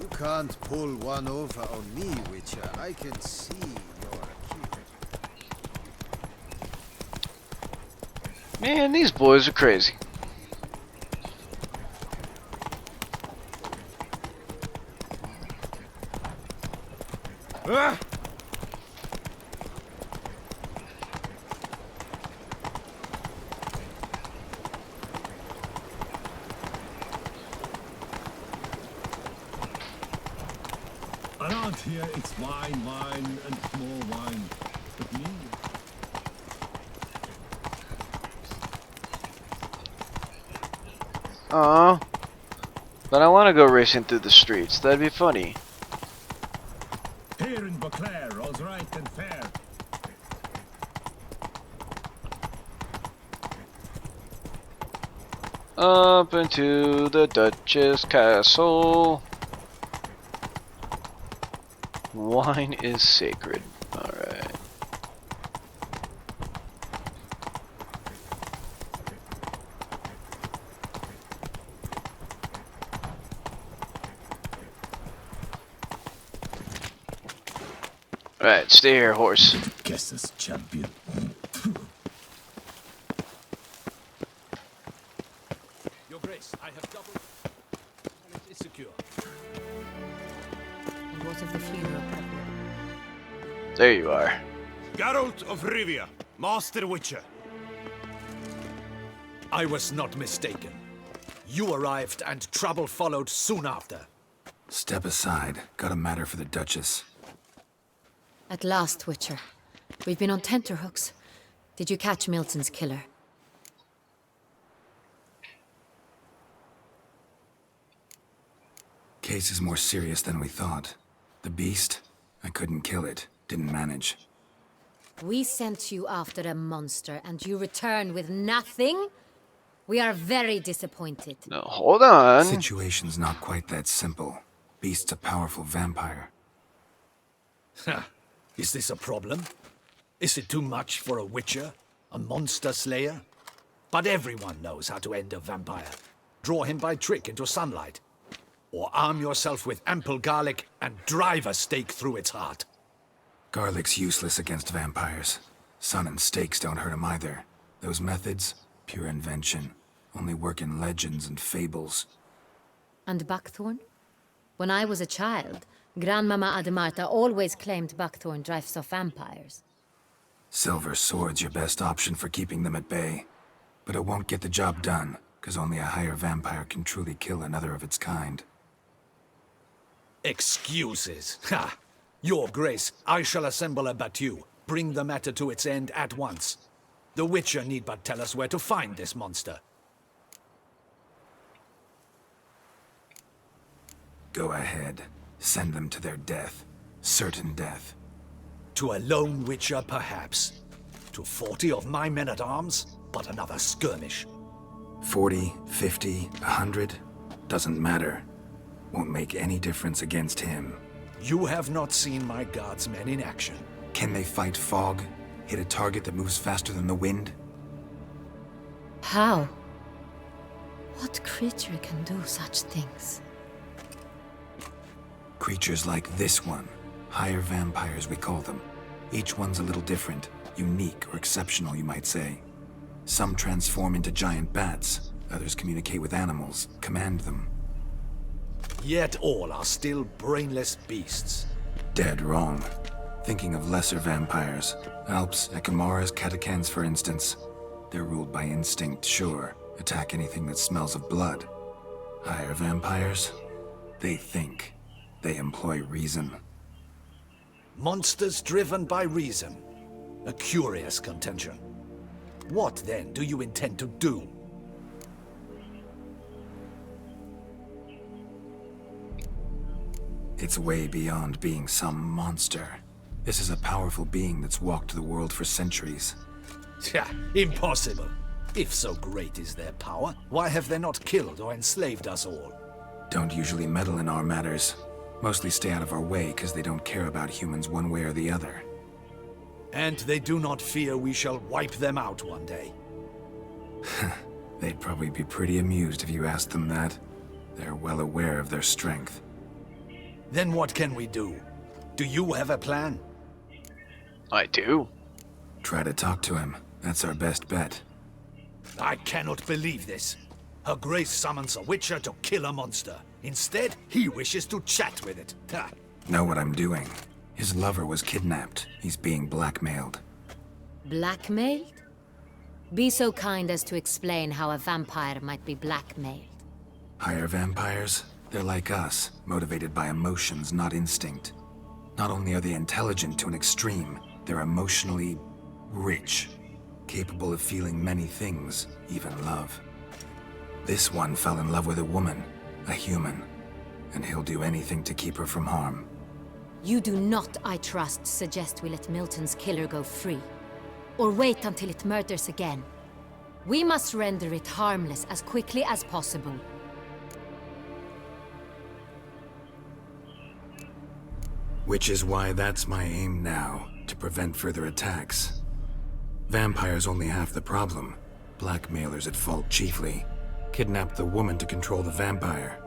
You can't pull one over on me, Witcher. I can see you're cute. Man, these boys are crazy. Ah! Around here, it's wine, wine, and more wine. But me? Aw. But I want to go racing through the streets. That'd be funny. Here in Beauclair, all's right and fair. Up into the Duchess Castle. Wine is sacred. Alright. Alright, stay here, horse. Guess this champion. Your Grace, I have doubled. It is secure. And what of the funeral proper? There you are. Geralt of Rivia, Master Witcher. I was not mistaken. You arrived and trouble followed soon after. Step aside. Got a matter for the Duchess. At last, Witcher. We've been on tenterhooks. Did you catch Milton's killer? Case is more serious than we thought. The beast? I couldn't kill it. Didn't manage. We sent you after a monster, and you return with nothing? We are very disappointed. No, hold on. Situation's not quite that simple. Beast's a powerful vampire. Is this a problem? Is it too much for a Witcher? A monster slayer? But everyone knows how to end a vampire. Draw him by trick into sunlight. Or arm yourself with ample garlic and drive a stake through its heart. Garlic's useless against vampires. Sun and stakes don't hurt him either. Those methods, pure invention. Only work in legends and fables. And buckthorn? When I was a child, Grandmama Ademarta always claimed buckthorn drives off vampires. Silver sword's your best option for keeping them at bay. But it won't get the job done, because only a higher vampire can truly kill another of its kind. Excuses. Ha! Your Grace, I shall assemble a battue. Bring the matter to its end at once. The Witcher need but tell us where to find this monster. Go ahead. Send them to their death. Certain death. To a lone Witcher, perhaps. To 40 of my men-at-arms, but another skirmish. 40, 50, 100? Doesn't matter. Won't make any difference against him. You have not seen my guardsmen in action. Can they fight fog? Hit a target that moves faster than the wind? How? What creature can do such things? Creatures like this one. Higher vampires, we call them. Each one's a little different. Unique or exceptional, you might say. Some transform into giant bats. Others communicate with animals, command them. Yet all are still brainless beasts. Dead wrong. Thinking of lesser vampires. Alps, Ekamaras, Catacans, for instance. They're ruled by instinct, sure. Attack anything that smells of blood. Higher vampires? They think. They employ reason. Monsters driven by reason. A curious contention. What, then, do you intend to do? It's way beyond being some monster. This is a powerful being that's walked the world for centuries. Impossible. If so great is their power, why have they not killed or enslaved us all? Don't usually meddle in our matters. Mostly stay out of our way because they don't care about humans one way or the other. And they do not fear we shall wipe them out one day. They'd probably be pretty amused if you asked them that. They're well aware of their strength. Then what can we do? Do you have a plan? I do. Try to talk to him. That's our best bet. I cannot believe this. Her Grace summons a Witcher to kill a monster. Instead, he wishes to chat with it. Ha. Know what I'm doing. His lover was kidnapped. He's being blackmailed. Blackmailed? Be so kind as to explain how a vampire might be blackmailed. Higher vampires? They're like us, motivated by emotions, not instinct. Not only are they intelligent to an extreme, they're emotionally rich, capable of feeling many things, even love. This one fell in love with a woman, a human, and he'll do anything to keep her from harm. You do not, I trust, suggest we let Milton's killer go free. Or wait until it murders again. We must render it harmless as quickly as possible. Which is why that's my aim now, to prevent further attacks. Vampires only half the problem. Blackmailers at fault chiefly. Kidnapped the woman to control the vampire.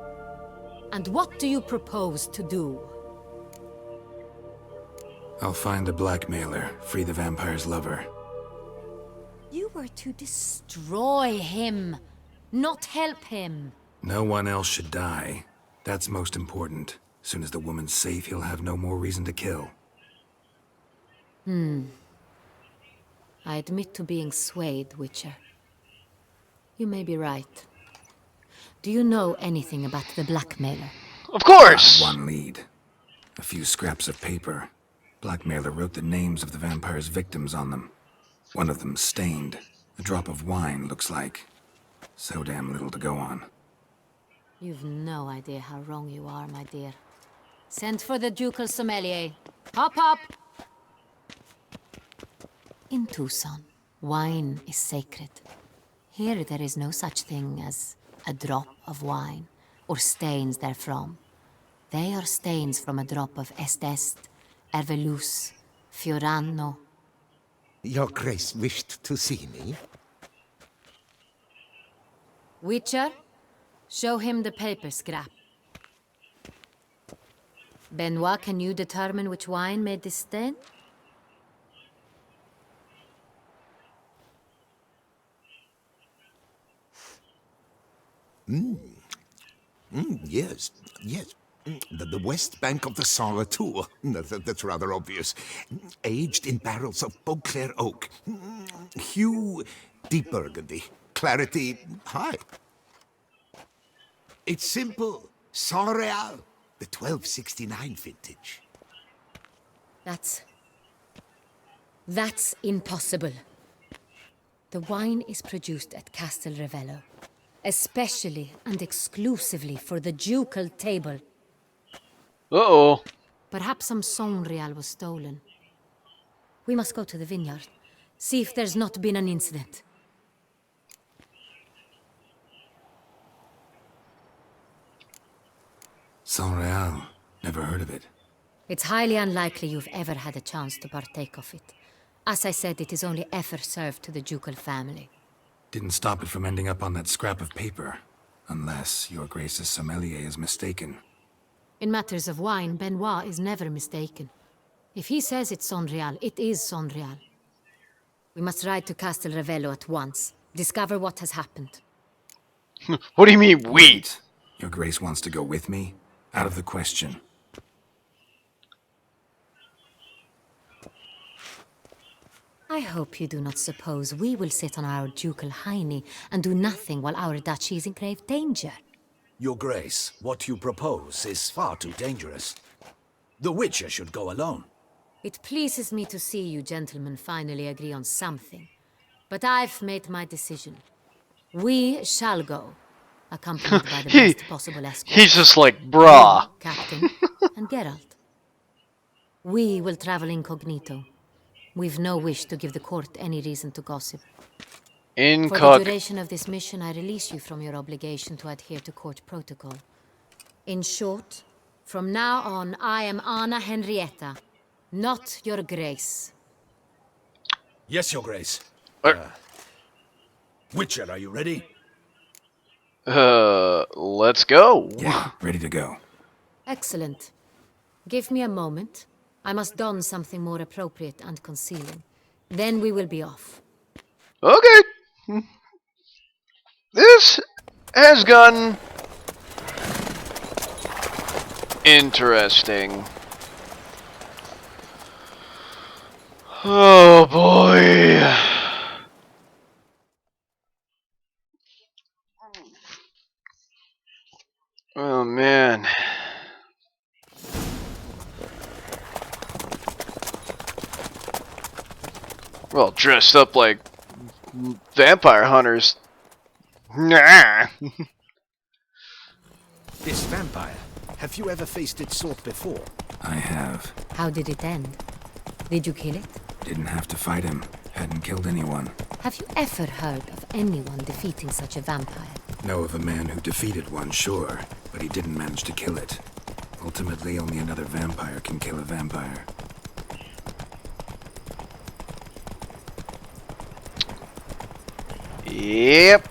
And what do you propose to do? I'll find the blackmailer, free the vampire's lover. You were to destroy him, not help him. No one else should die. That's most important. Soon as the woman's safe, he'll have no more reason to kill. I admit to being swayed, Witcher. You may be right. Do you know anything about the blackmailer? Of course! One lead. A few scraps of paper. Blackmailer wrote the names of the vampire's victims on them. One of them stained. A drop of wine, looks like. So damn little to go on. You've no idea how wrong you are, my dear. Send for the ducal sommelier. Hop, hop! In Tucson, wine is sacred. Here there is no such thing as a drop of wine, or stains therefrom. They are stains from a drop of Est, Ervelus, Fiorano. Your Grace wished to see me? Witcher, show him the paper scrap. Benoit, can you determine which wine made this stain? Yes. The west bank of the Saar Tour. That's rather obvious. Aged in barrels of Beauclair oak. Hue, deep burgundy. Clarity, high. It's simple. Saint-Réal, the 1269 vintage. That's impossible. The wine is produced at Castel Ravello, especially and exclusively for the ducal table. Uh-oh. Perhaps some Saint-Réal was stolen. We must go to the vineyard, see if there's not been an incident. Saint-Réal. Never heard of it. It's highly unlikely you've ever had a chance to partake of it. As I said, it is only ever served to the ducal family. Didn't stop it from ending up on that scrap of paper. Unless your Grace's sommelier is mistaken. In matters of wine, Benoit is never mistaken. If he says it's Saint-Réal, it is Saint-Réal. We must ride to Castel Ravello at once. Discover what has happened. What do you mean, we? Your Grace wants to go with me? Out of the question. I hope you do not suppose we will sit on our ducal hiney and do nothing while our duchy is in grave danger. Your Grace, what you propose is far too dangerous. The Witcher should go alone. It pleases me to see you gentlemen finally agree on something. But I've made my decision. We shall go, accompanied by the best possible escort. He's just like, brah. Captain and Geralt. We will travel incognito. We've no wish to give the court any reason to gossip. For the duration of this mission, I release you from your obligation to adhere to court protocol. In short, from now on, I am Anna Henrietta, not your Grace. Yes, Your Grace. Witcher, are you ready? Let's go. Yeah, ready to go. Excellent. Give me a moment. I must don something more appropriate and concealing. Then we will be off. Okay. This has gotten interesting. Oh boy. Oh man. We're all dressed up like vampire hunters. Nah. This vampire, have you ever faced its sort before? I have. How did it end? Did you kill it? Didn't have to fight him. Hadn't killed anyone. Have you ever heard of anyone defeating such a vampire? Know of a man who defeated one, sure, but he didn't manage to kill it. Ultimately, only another vampire can kill a vampire. Yep.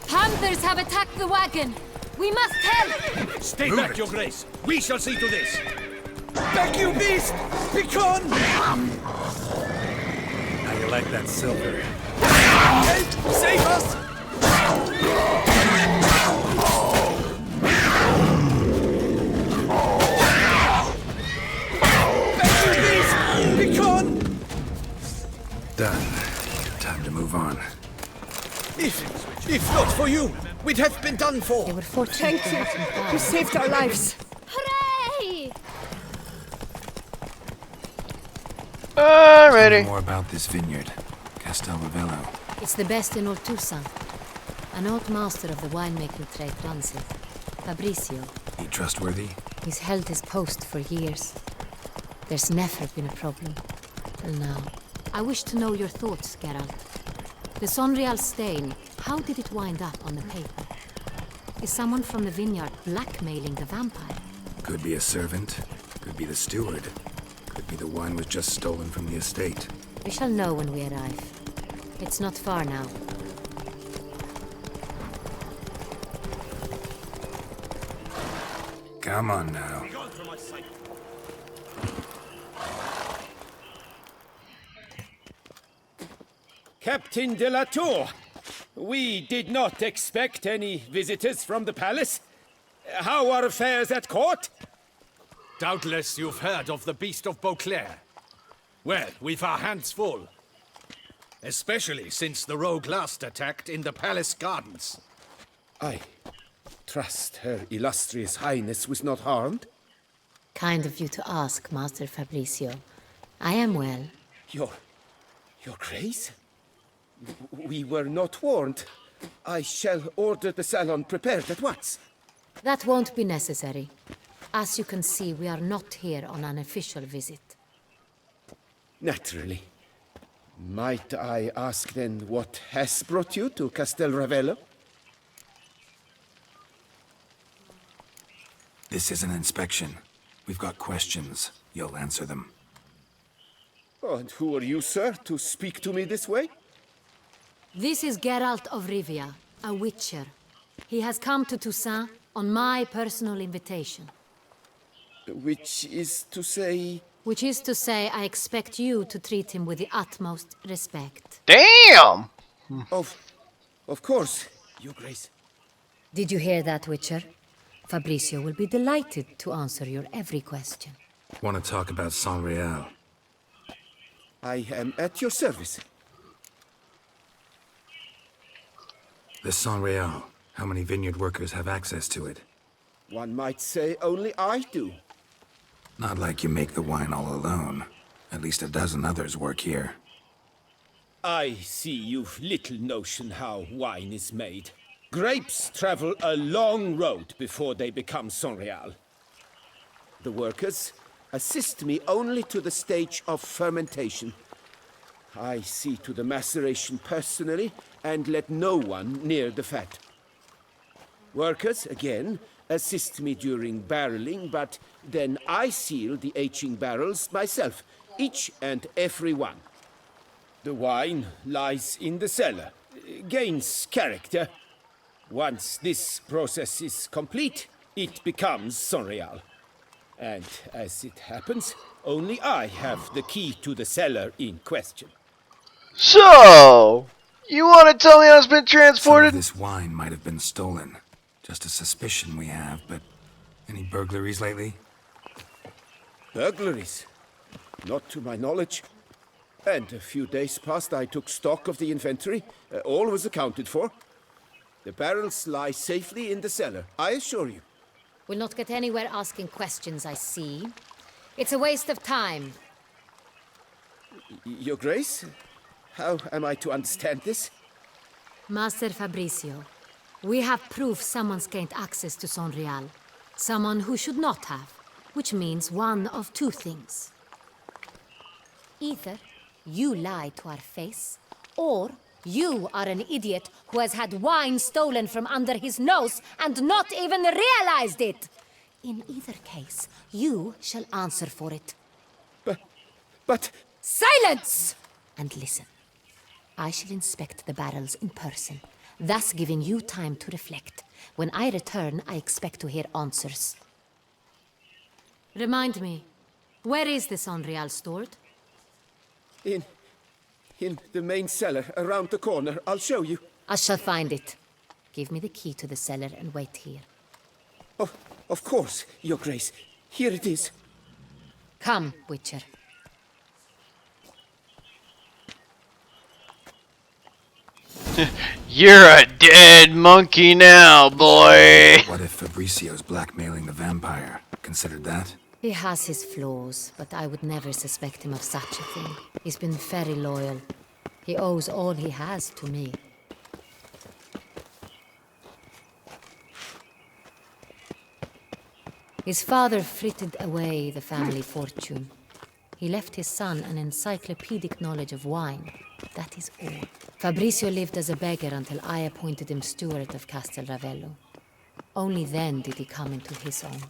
Panthers have attacked the wagon. We must help. Stay back, Your Grace. We shall see to this. Back, you beast! Begone! How you like that silver? Help! Save us! Back, you beast! Begone! Done. Time to move on. If not for you, we'd have been done for. They were fortunate. Thank you. You saved our lives. Hooray! Tell me Alrighty. more about this vineyard. Castel Ravello. It's the best in all Toussaint. An old master of the winemaking trade runs it. Fabricio. He trustworthy? He's held his post for years. There's never been a problem. Till now. I wish to know your thoughts, Geralt. The Sonreal stain, how did it wind up on the paper? Is someone from the vineyard blackmailing the vampire? Could be a servant. Could be the steward. Could be the wine was just stolen from the estate. We shall know when we arrive. It's not far now. Come on now. Captain de la Tour, we did not expect any visitors from the palace. How are affairs at court? Doubtless you've heard of the Beast of Beauclair. Well, we've our hands full. Especially since the rogue last attacked in the palace gardens. I trust Her Illustrious Highness was not harmed. Kind of you to ask, Master Fabricio. I am well. Your Grace? We were not warned. I shall order the salon prepared at once. That won't be necessary. As you can see, we are not here on an official visit. Naturally. Might I ask then what has brought you to Castel Ravello? This is an inspection. We've got questions. You'll answer them. Oh, and who are you, sir, to speak to me this way? This is Geralt of Rivia, a witcher. He has come to Toussaint on my personal invitation. Which is to say... Which is to say, I expect you to treat him with the utmost respect. Damn! Of course, Your Grace. Did you hear that, Witcher? Fabricio will be delighted to answer your every question. Want to talk about Saint-Réal? I am at your service. The Saint-Réal. How many vineyard workers have access to it? One might say only I do. Not like you make the wine all alone. At least a dozen others work here. I see you've little notion how wine is made. Grapes travel a long road before they become Saint-Réal. The workers assist me only to the stage of fermentation. I see to the maceration personally and let no one near the fat. Workers, again, assist me during barreling, but then I seal the aging barrels myself, each and every one. The wine lies in the cellar, gains character. Once this process is complete, it becomes Saint-Réal. And as it happens, only I have the key to the cellar in question. So, you want to tell me how it's been Some transported? of this wine might have been stolen. Just a suspicion we have, but any burglaries lately? Burglaries? Not to my knowledge. And a few days past I took stock of the inventory. All was accounted for. The barrels lie safely in the cellar, I assure you. We'll not get anywhere asking questions, I see. It's a waste of time. Your Grace? How am I to understand this? Master Fabricio, we have proof someone's gained access to Sonreal. Someone who should not have, which means one of two things. Either you lie to our face, or you are an idiot who has had wine stolen from under his nose and not even realized it. In either case, you shall answer for it. But... Silence! And listen. I shall inspect the barrels in person, thus giving you time to reflect. When I return, I expect to hear answers. Remind me, where is the Sonreal stored? In the main cellar, around the corner. I'll show you. I shall find it. Give me the key to the cellar and wait here. Oh, of course, Your Grace. Here it is. Come, Witcher. You're a dead monkey now, boy. What if Fabricio's blackmailing the vampire? Considered that? He has his flaws, but I would never suspect him of such a thing. He's been very loyal. He owes all he has to me. His father frittered away the family fortune. He left his son an encyclopedic knowledge of wine. That is all. Fabricio lived as a beggar until I appointed him steward of Castel Ravello. Only then did he come into his own.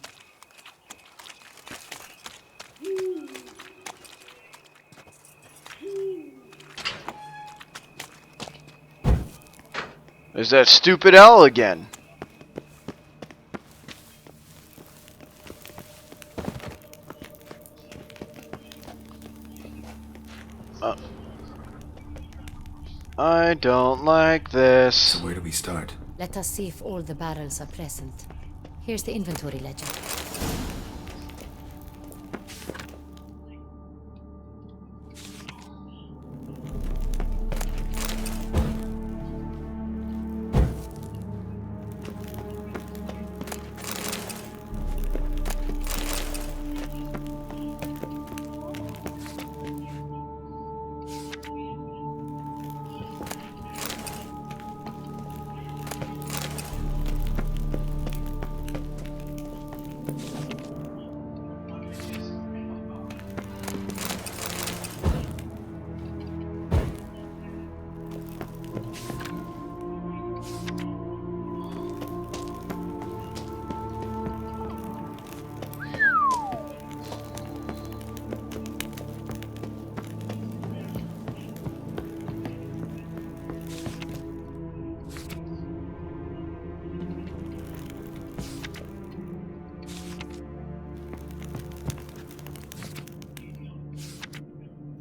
There's that stupid owl again. I don't like this. So where do we start? Let us see if all the barrels are present. Here's the inventory ledger.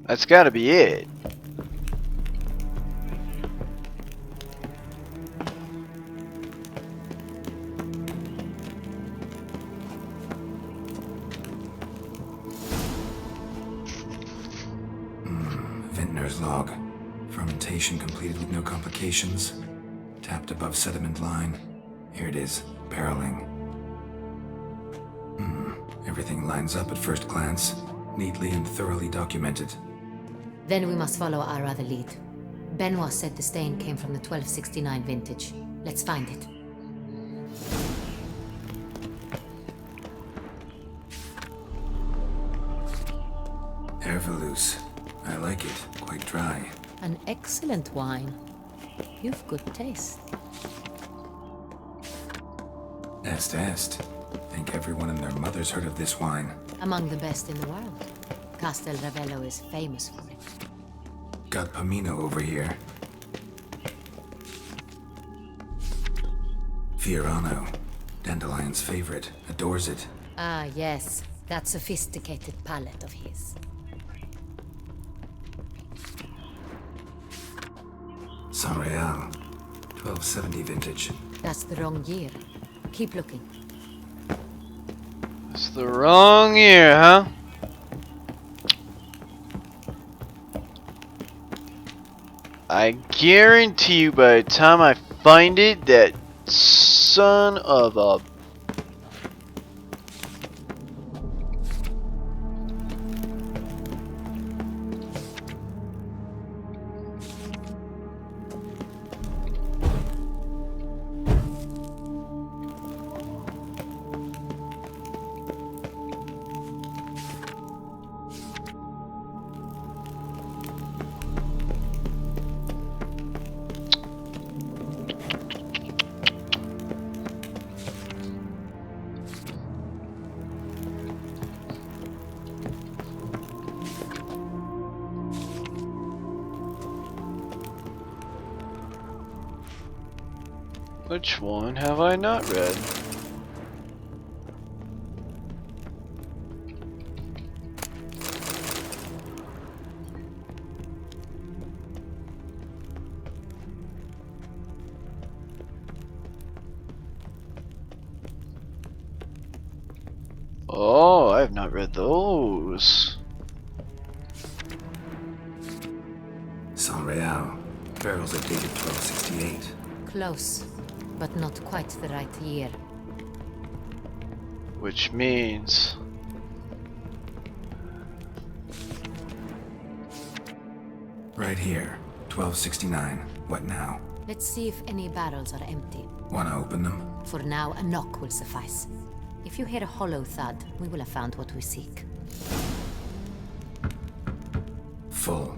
That's gotta be it. Vintner's log. Fermentation completed with no complications. Tapped above sediment line. Here it is. Barreling. Everything lines up at first glance. Neatly and thoroughly documented. Then we must follow our other lead. Benoit said the stain came from the 1269 vintage. Let's find it. Herveloos. I like it. Quite dry. An excellent wine. You've good taste. Est. Think everyone and their mother's heard of this wine. Among the best in the world. Castel Ravello is famous for it. Got Pomino over here. Fiorano. Dandelion's favorite. Adores it. Ah, yes. That sophisticated palate of his. Sonreal. 1270 vintage. That's the wrong year. Keep looking. It's the wrong year, huh? I guarantee you by the time I find it, that son of a... Which one have I not read? Oh, I have not read those. Saint-Réal. Barrels are dated 1268. Close, but not quite the right year. Which means... Right here. 1269. What now? Let's see if any barrels are empty. Wanna open them? For now, a knock will suffice. If you hear a hollow thud, we will have found what we seek. Full.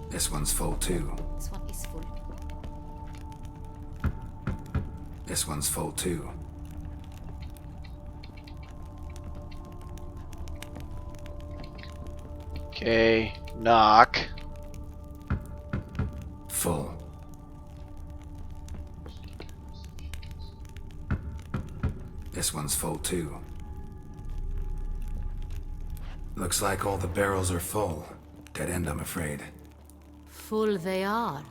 This one's full too. This one is full. This one's full too. Okay, knock. Full. This one's full too. Looks like all the barrels are full. Dead end, I'm afraid. Full they are.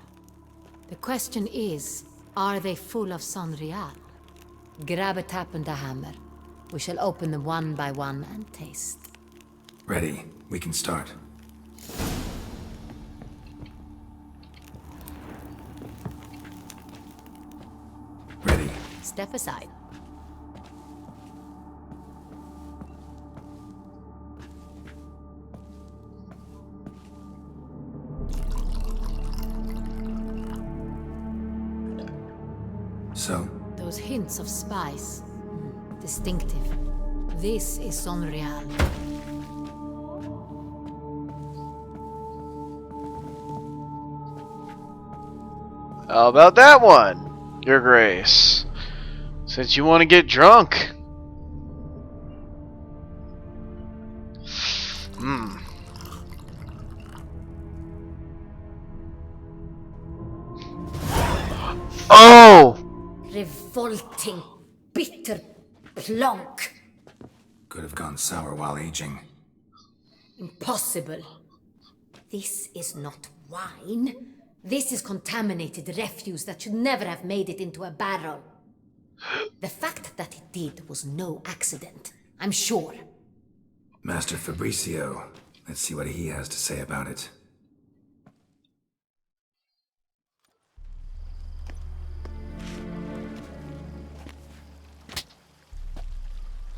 The question is, are they full of Saint-Réal? Grab a tap and a hammer. We shall open them one by one and taste. Ready. We can start. Ready. Step aside. So? Those hints of spice. Distinctive. This is Saint-Réal. How about that one, Your Grace? Since you want to get drunk. Oh! Revolting, bitter plonk. Could have gone sour while aging. Impossible. This is not wine. This is contaminated refuse that should never have made it into a barrel. The fact that it did was no accident, I'm sure. Master Fabricio. Let's see what he has to say about it.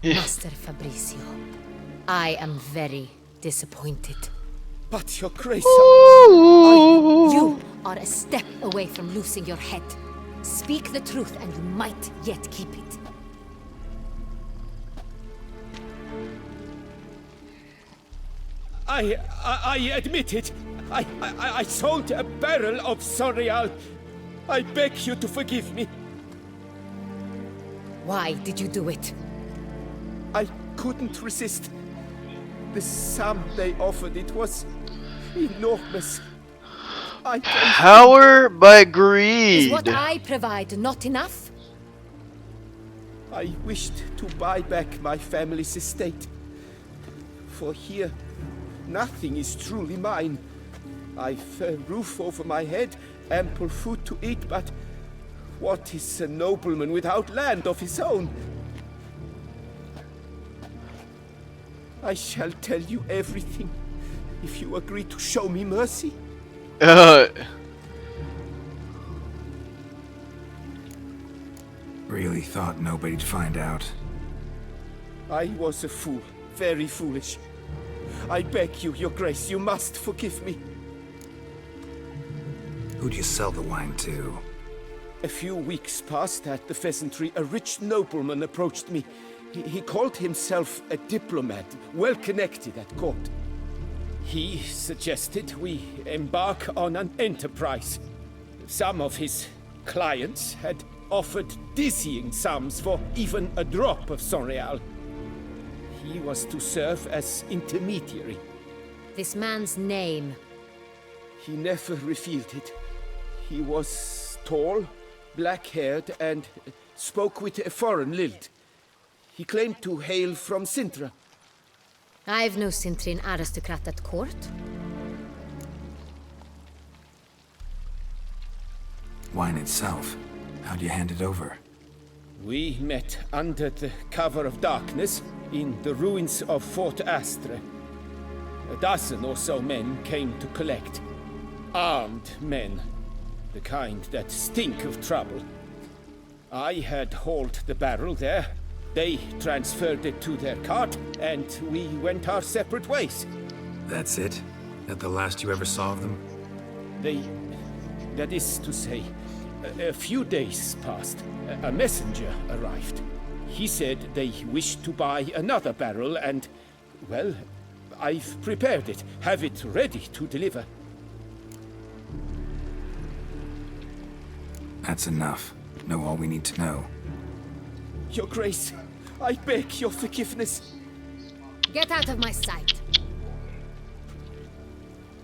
Master Fabricio, I am very disappointed. But your grace... You are a step away from losing your head. Speak the truth and you might yet keep it. I admit it. I sold a barrel of Saint-Réal. I beg you to forgive me. Why did you do it? I couldn't resist. The sum they offered, it was enormous. Power by greed. Is what I provide not enough? I wished to buy back my family's estate. For here, nothing is truly mine. I've a roof over my head, ample food to eat, but what is a nobleman without land of his own? I shall tell you everything, if you agree to show me mercy. Really thought nobody'd find out. I was a fool, very foolish. I beg you, your grace, you must forgive me. Who'd you sell the wine to? A few weeks past at the pheasantry, a rich nobleman approached me. He called himself a diplomat, well connected at court. He suggested we embark on an enterprise. Some of his clients had offered dizzying sums for even a drop of Saint-Réal. He was to serve as intermediary. This man's name. he never revealed it. He was tall, black-haired, and spoke with a foreign lilt. He claimed to hail from Sintra. I've no Sintrian aristocrat at court. Wine itself, how do you hand it over? We met under the cover of darkness in the ruins of Fort Astre. A dozen or so men came to collect. Armed men. The kind that stink of trouble. I had hauled the barrel there. They transferred it to their cart, and we went our separate ways. That's it? That the last you ever saw of them? That is to say, a few days passed. A messenger arrived. He said they wished to buy another barrel and, well, I've prepared it. Have it ready to deliver. That's enough. Know all we need to know. Your Grace, I beg your forgiveness. Get out of my sight.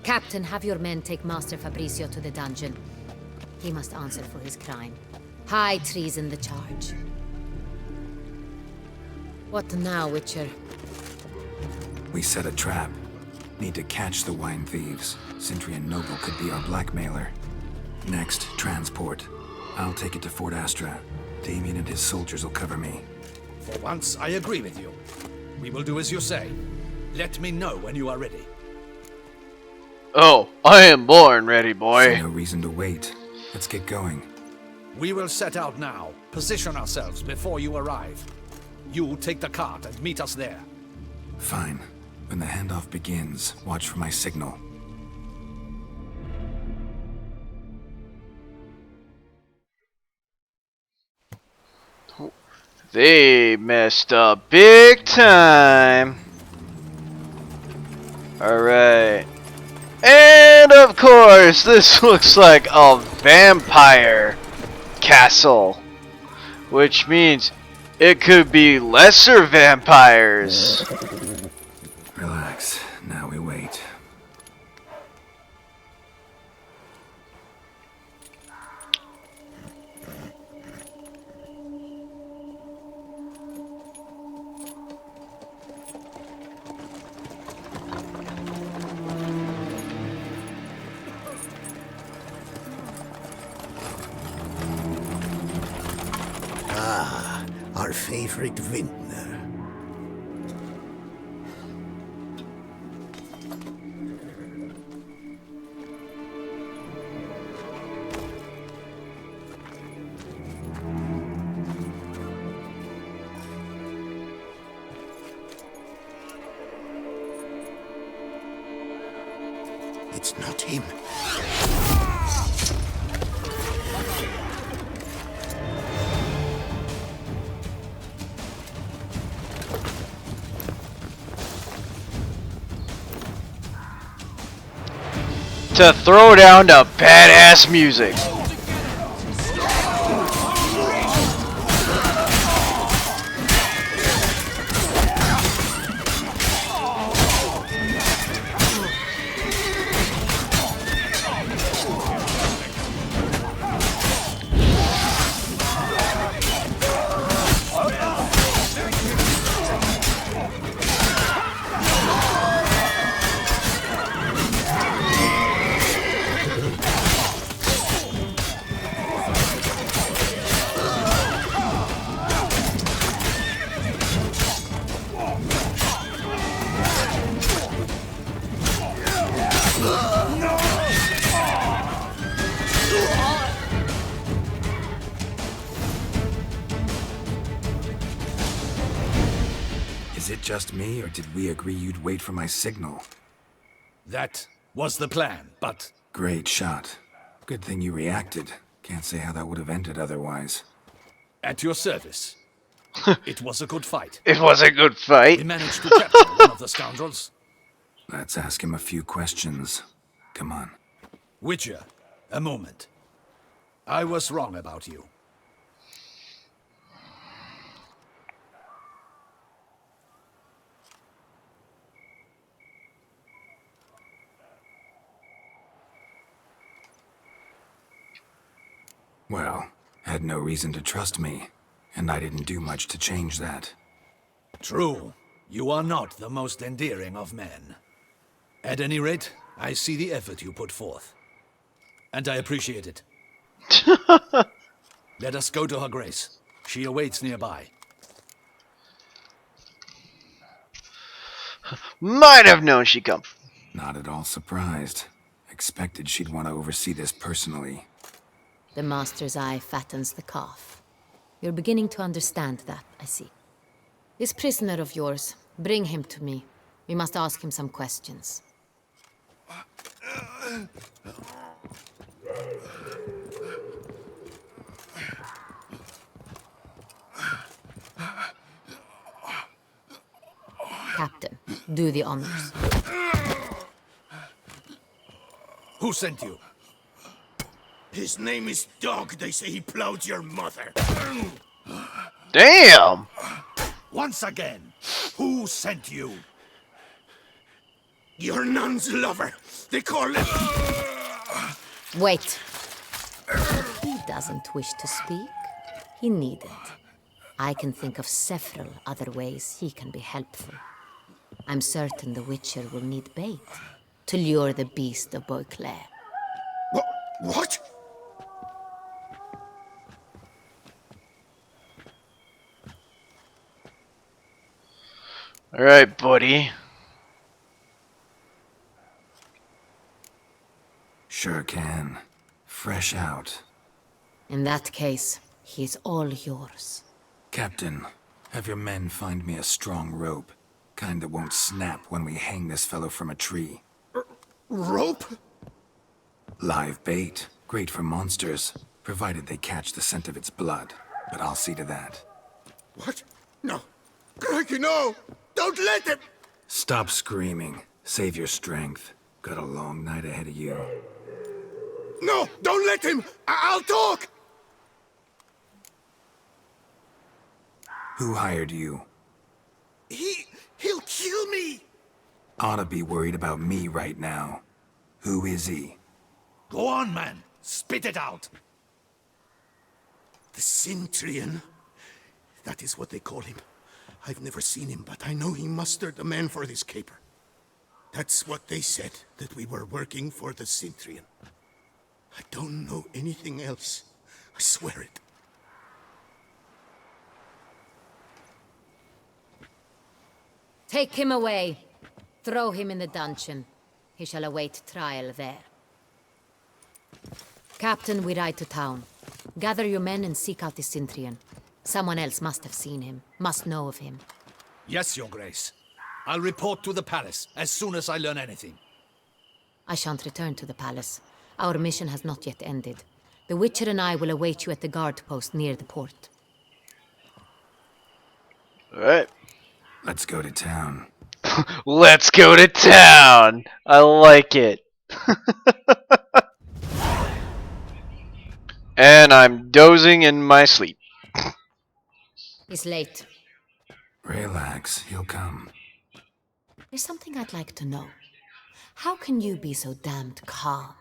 Captain, have your men take Master Fabrizio to the dungeon. He must answer for his crime. High treason the charge. What now, Witcher? We set a trap. Need to catch the wine thieves. Sintrian noble could be our blackmailer. Next, transport. I'll take it to Fort Astra. Damien and his soldiers will cover me. For once, I agree with you. We will do as you say. Let me know when you are ready. Oh, I am born ready, boy. So no reason to wait. Let's get going. We will set out now. Position ourselves before you arrive. You take the cart and meet us there. Fine. When the handoff begins, watch for my signal. They messed up big time. Alright. And of course, this looks like a vampire castle. Which means it could be lesser vampires. Relax. Now we wait. Ah, our favorite vintner. It's not him. To throw down the badass music. Is it just me, or did we agree you'd wait for my signal? That was the plan, but... Great shot. Good thing you reacted. Can't say how that would have ended otherwise. At your service. It was a good fight. It was a good fight. We managed to capture one of the scoundrels. Let's ask him a few questions. Come on. Witcher, a moment. I was wrong about you. Well, had no reason to trust me, and I didn't do much to change that. True. You are not the most endearing of men. At any rate, I see the effort you put forth. And I appreciate it. Let us go to her grace. She awaits nearby. Might have known she'd come. Not at all surprised. Expected she'd want to oversee this personally. The master's eye fattens the calf. You're beginning to understand that, I see. This prisoner of yours, bring him to me. We must ask him some questions. Captain, do the honors. Who sent you? His name is Dog. They say he plowed your mother. Damn! Once again, who sent you? Your nun's lover. They call him... Wait. If he doesn't wish to speak, he needn't. I can think of several other ways he can be helpful. I'm certain the Witcher will need bait to lure the beast of Beauclair. What? Alright, buddy. Sure can. Fresh out. In that case, he's all yours. Captain, have your men find me a strong rope. Kind that won't snap when we hang this fellow from a tree. Rope? Live bait. Great for monsters, provided they catch the scent of its blood. But I'll see to that. What? No. Crikey, no! Don't let him! Stop screaming. Save your strength. Got a long night ahead of you. No! Don't let him! I'll talk! Who hired you? He'll kill me! Oughta be worried about me right now. Who is he? Go on, man. Spit it out. The Cintrian. That is what they call him. I've never seen him, but I know he mustered the men for this caper. That's what they said, that we were working for the Cintrian. I don't know anything else. I swear it. Take him away. Throw him in the dungeon. He shall await trial there. Captain, we ride to town. Gather your men and seek out the Cintrian. Someone else must have seen him, must know of him. Yes, Your Grace. I'll report to the palace as soon as I learn anything. I shan't return to the palace. Our mission has not yet ended. The Witcher and I will await you at the guard post near the port. Alright. Let's go to town. Let's go to town! I like it. And I'm dozing in my sleep. It's late. Relax, he'll come. There's something I'd like to know. How can you be so damned calm?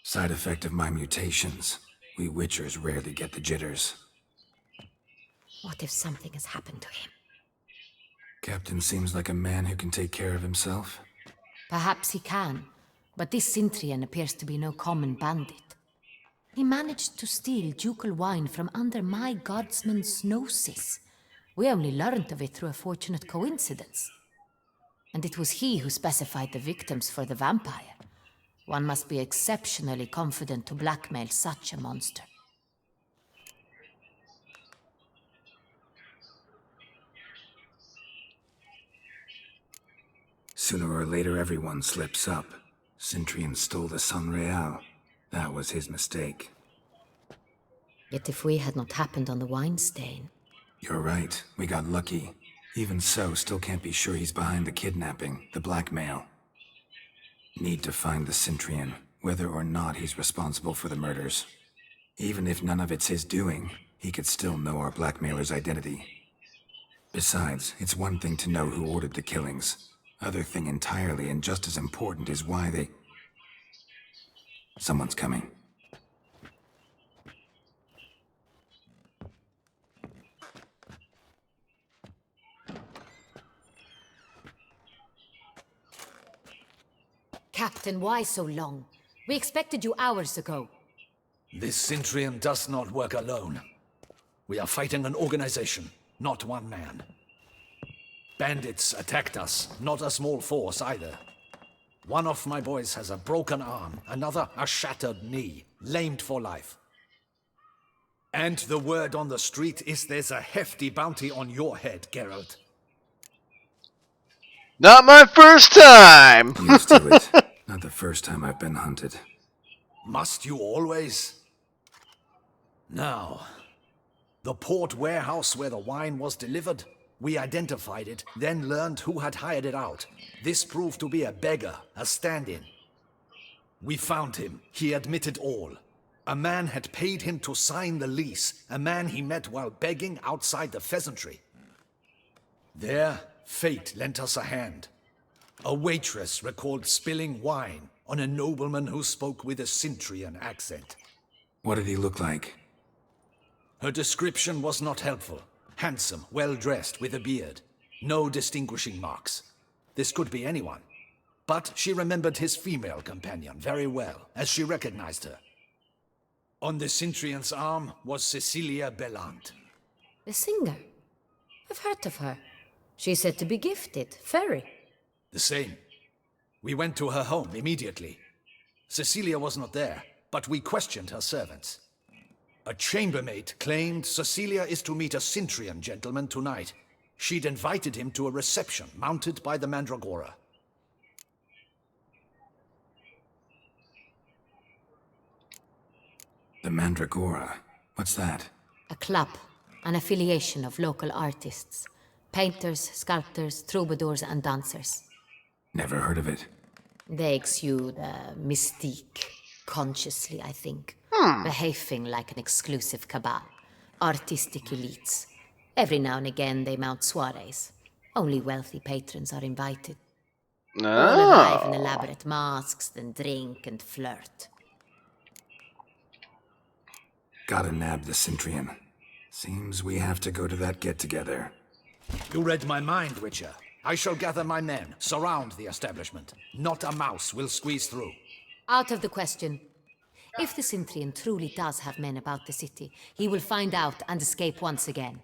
Side effect of my mutations. We Witchers rarely get the jitters. What if something has happened to him? Captain seems like a man who can take care of himself. Perhaps he can, but this Cintrian appears to be no common bandit. He managed to steal ducal wine from under my guardsman's noses. We only learned of it through a fortunate coincidence. And it was he who specified the victims for the vampire. One must be exceptionally confident to blackmail such a monster. Sooner or later, everyone slips up. Cintrian stole the Sun Real. That was his mistake. Yet if we had not happened on the wine stain... You're right. We got lucky. Even so, still can't be sure he's behind the kidnapping, the blackmail. Need to find the Cintrian, whether or not he's responsible for the murders. Even if none of it's his doing, he could still know our blackmailer's identity. Besides, it's one thing to know who ordered the killings. Other thing entirely, and just as important, is why they... Someone's coming. Captain, why so long? We expected you hours ago. This Cintrian does not work alone. We are fighting an organization, not one man. Bandits attacked us, not a small force either. One of my boys has a broken arm, another a shattered knee, lamed for life. And the word on the street is there's a hefty bounty on your head, Geralt. Not my first time! Used to it. Not the first time I've been hunted. Must you always? Now, the port warehouse where the wine was delivered, we identified it, then learned who had hired it out. This proved to be a beggar, a stand-in. We found him. He admitted all. A man had paid him to sign the lease, a man he met while begging outside the pheasantry. There, fate lent us a hand. A waitress recalled spilling wine on a nobleman who spoke with a Cintrian accent. What did he look like? Her description was not helpful. Handsome, well-dressed, with a beard. No distinguishing marks. This could be anyone. But she remembered his female companion very well, as she recognized her. On the Cintrian's arm was Cecilia Bellant. The singer? I've heard of her. She's said to be gifted, fairy. The same. We went to her home immediately. Cecilia was not there, but we questioned her servants. A chambermaid claimed Cecilia is to meet a Cintrian gentleman tonight. She'd invited him to a reception mounted by the Mandragora. The Mandragora? What's that? A club, an affiliation of local artists. Painters, sculptors, troubadours, and dancers. Never heard of it. They exude mystique, consciously, I think. Behaving like an exclusive cabal. Artistic elites. Every now and again they mount soirees. Only wealthy patrons are invited. All arrive in elaborate masks, then drink and flirt. Gotta nab the Cintrian. Seems we have to go to that get-together. You read my mind, Witcher. I shall gather my men, surround the establishment. Not a mouse will squeeze through. Out of the question. If the Cintrian truly does have men about the city, he will find out and escape once again.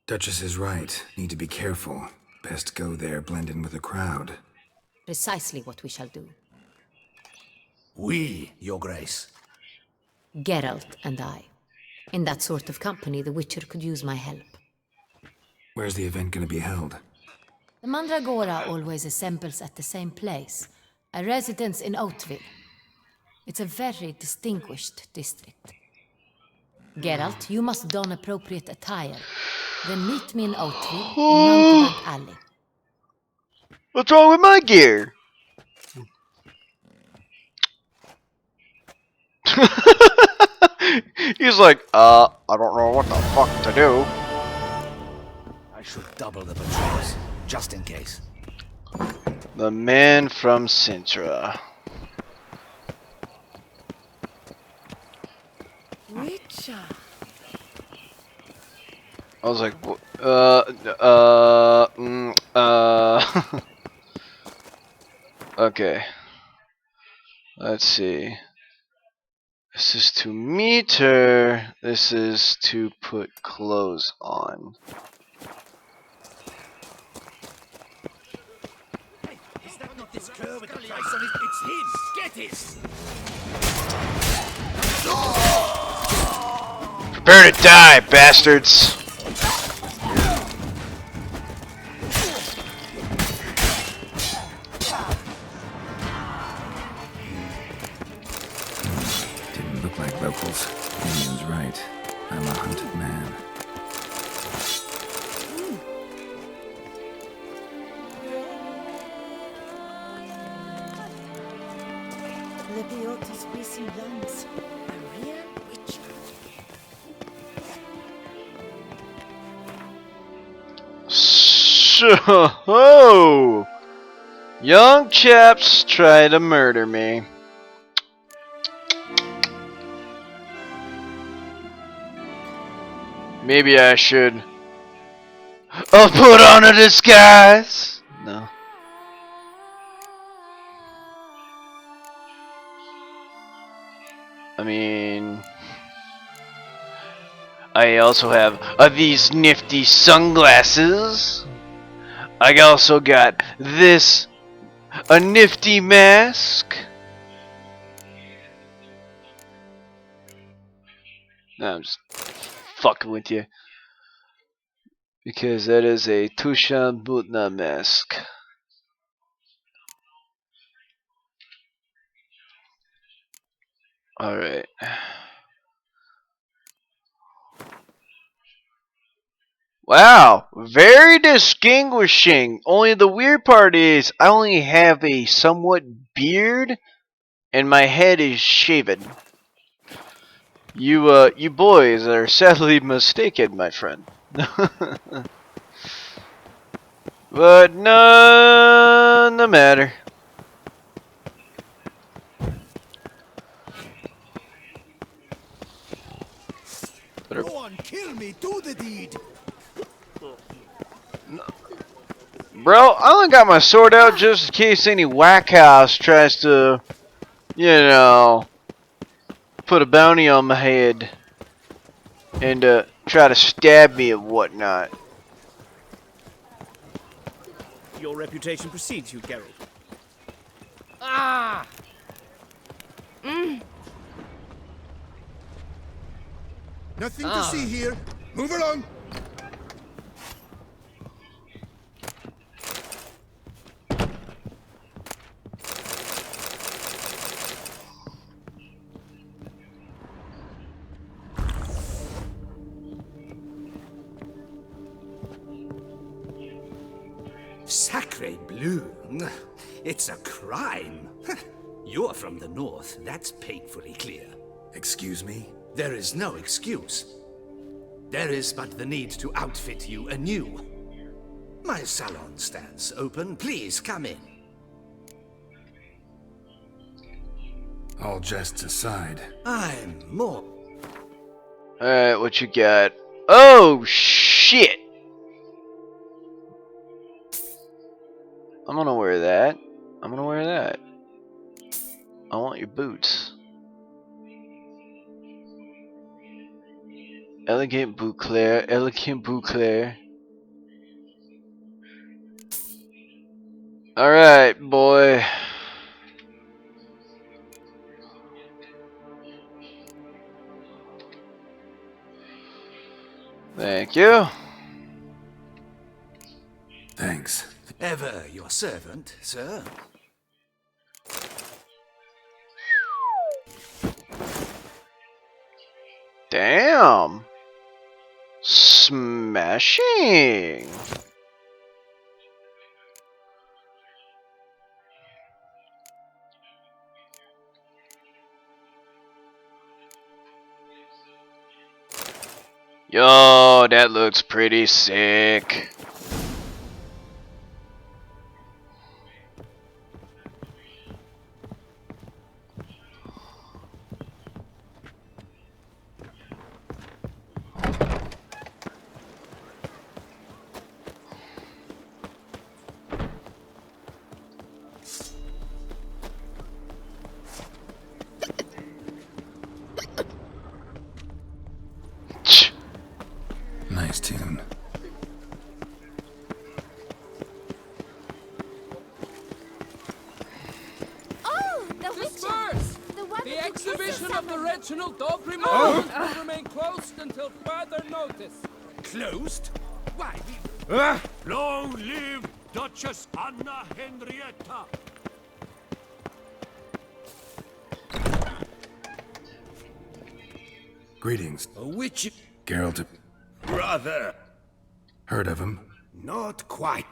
Duchess is right. Need to be careful. Best go there, blend in with the crowd. Precisely what we shall do. We, Your Grace. Geralt and I. In that sort of company, the Witcher could use my help. Where's the event gonna be held? The Mandragora always assembles at the same place, a residence in Oatville. It's a very distinguished district. Geralt, you must don appropriate attire. Then meet me in Oatville in Mountebank Alley. What's wrong with my gear? He's like, I don't know what the fuck to do. I should double the patrols, just in case. The man from Sintra. Witcher. I was like, okay. Let's see. This is to meet her. This is to put clothes on. Is that not this cur with the price on it? It's him! Get it! Prepare to die, bastards! Didn't look like locals. Damien's right. I'm a hunted man. Lebiotis Visiblands. A real witcher. So, young chaps try to murder me. Maybe I should put on a disguise. No. I mean, I also have these nifty sunglasses. I also got this, a nifty mask. No, I'm just fucking with you. Because that is a Tushan Butna mask. Alright. Wow, very distinguishing. Only the weird part is I only have a somewhat beard and my head is shaven. You boys are sadly mistaken, my friend. But none the matter. Go on, kill me, do the deed. Bro, I only got my sword out just in case any whack house tries to, you know, put a bounty on my head and try to stab me and whatnot. Your reputation precedes you, Geralt. Ah! Nothing to see here. Move along. Sacre bleu. It's a crime. You're from the north, that's painfully clear. Excuse me? There is no excuse. There is but the need to outfit you anew. My salon stands open. Please come in. All jests aside. I'm more. Alright, what you got? Oh, shit! I'm gonna wear that. I'm gonna wear that. I want your boots. Elegant bouclair, elegant bouclair. Alright, boy. Thank you. Thanks. Ever your servant, sir. Damn. Smashing. Yo, that looks pretty sick. Nice tune. Oh, the Disperse! The one The who exhibition of the regional dog removal will remain closed until further notice. Closed? Why? Long live Duchess Anna Henrietta! Greetings. A witch. Geralt. Brother. Heard of him? Not quite.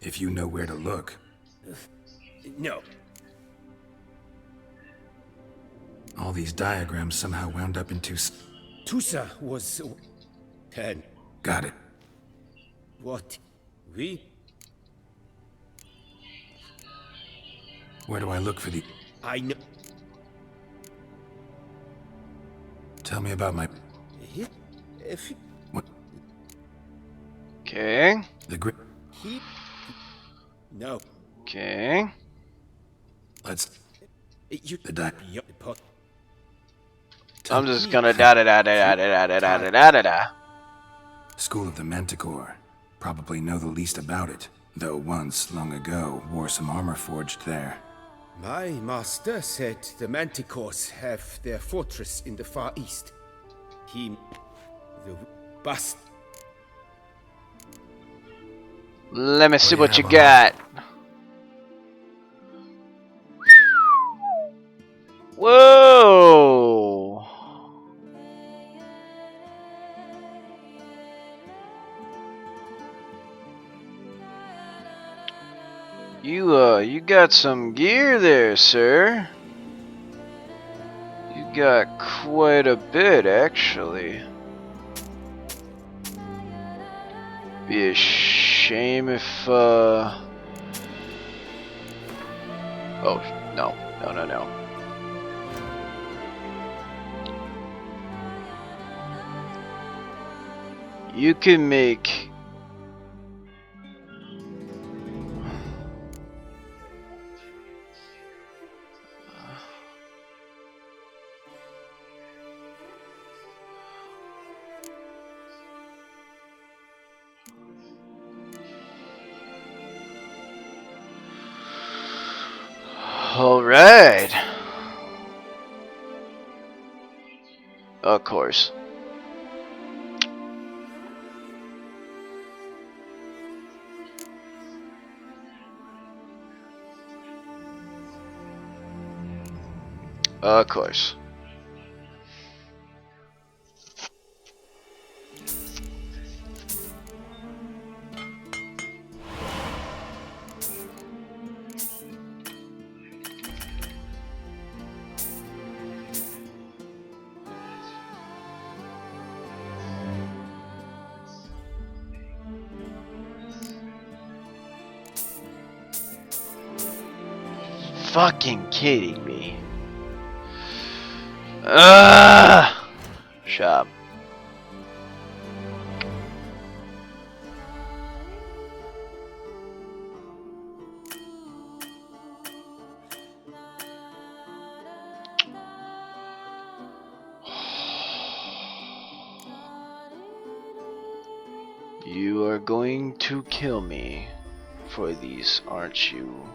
If you know where to look. No. All these diagrams somehow wound up into... Tusa was... 10. Got it. What? We... Where do I look for the... I know... Tell me about my... If... What? Okay. The grip... He... No. Okay. Let's... You... The di... I'm just gonna da da da da da da da da da da da. School of the Manticore. Probably know the least about it, though once, long ago, wore some armor forged there. My master said the Manticores have their fortress in the far east. The bust. Let me see what you got. Whoa! You got some gear there, sir. You got quite a bit, actually. Be a shame if, Oh, no. No. You can make... Alright. Of course. Of course. Fucking kidding me. Shop. You are going to kill me for these, aren't you?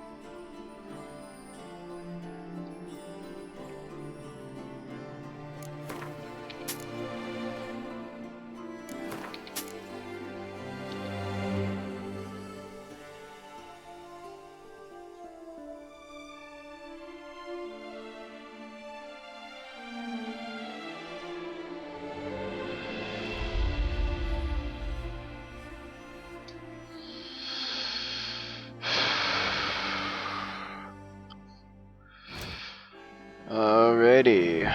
Alrighty.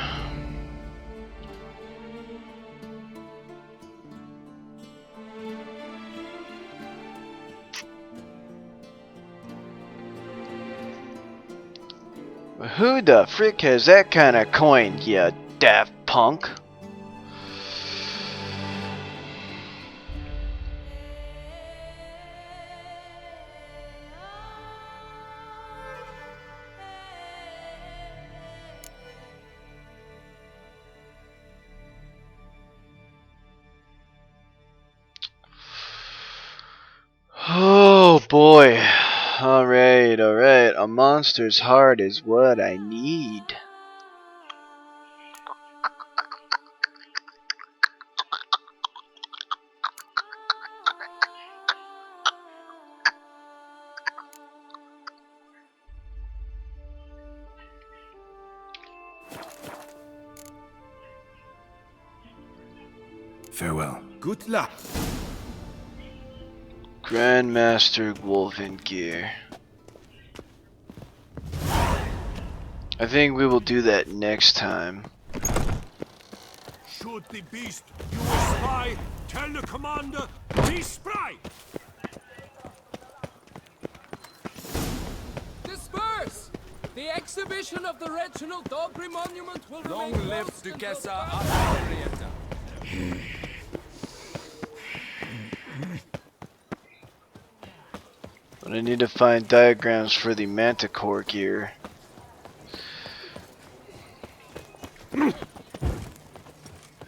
Who the frick has that kind of coin, you daft punk? Oh boy. Alright. A monster's heart is what I need. Farewell. Good luck. Grandmaster Wolvengear. I think we will do that next time. Should the beast you a spy, tell the commander, be spry! Disperse! The exhibition of the Reginald Dobry monument will remain Long live closed until Duchessa the- Henrietta. But I need to find diagrams for the Manticore gear.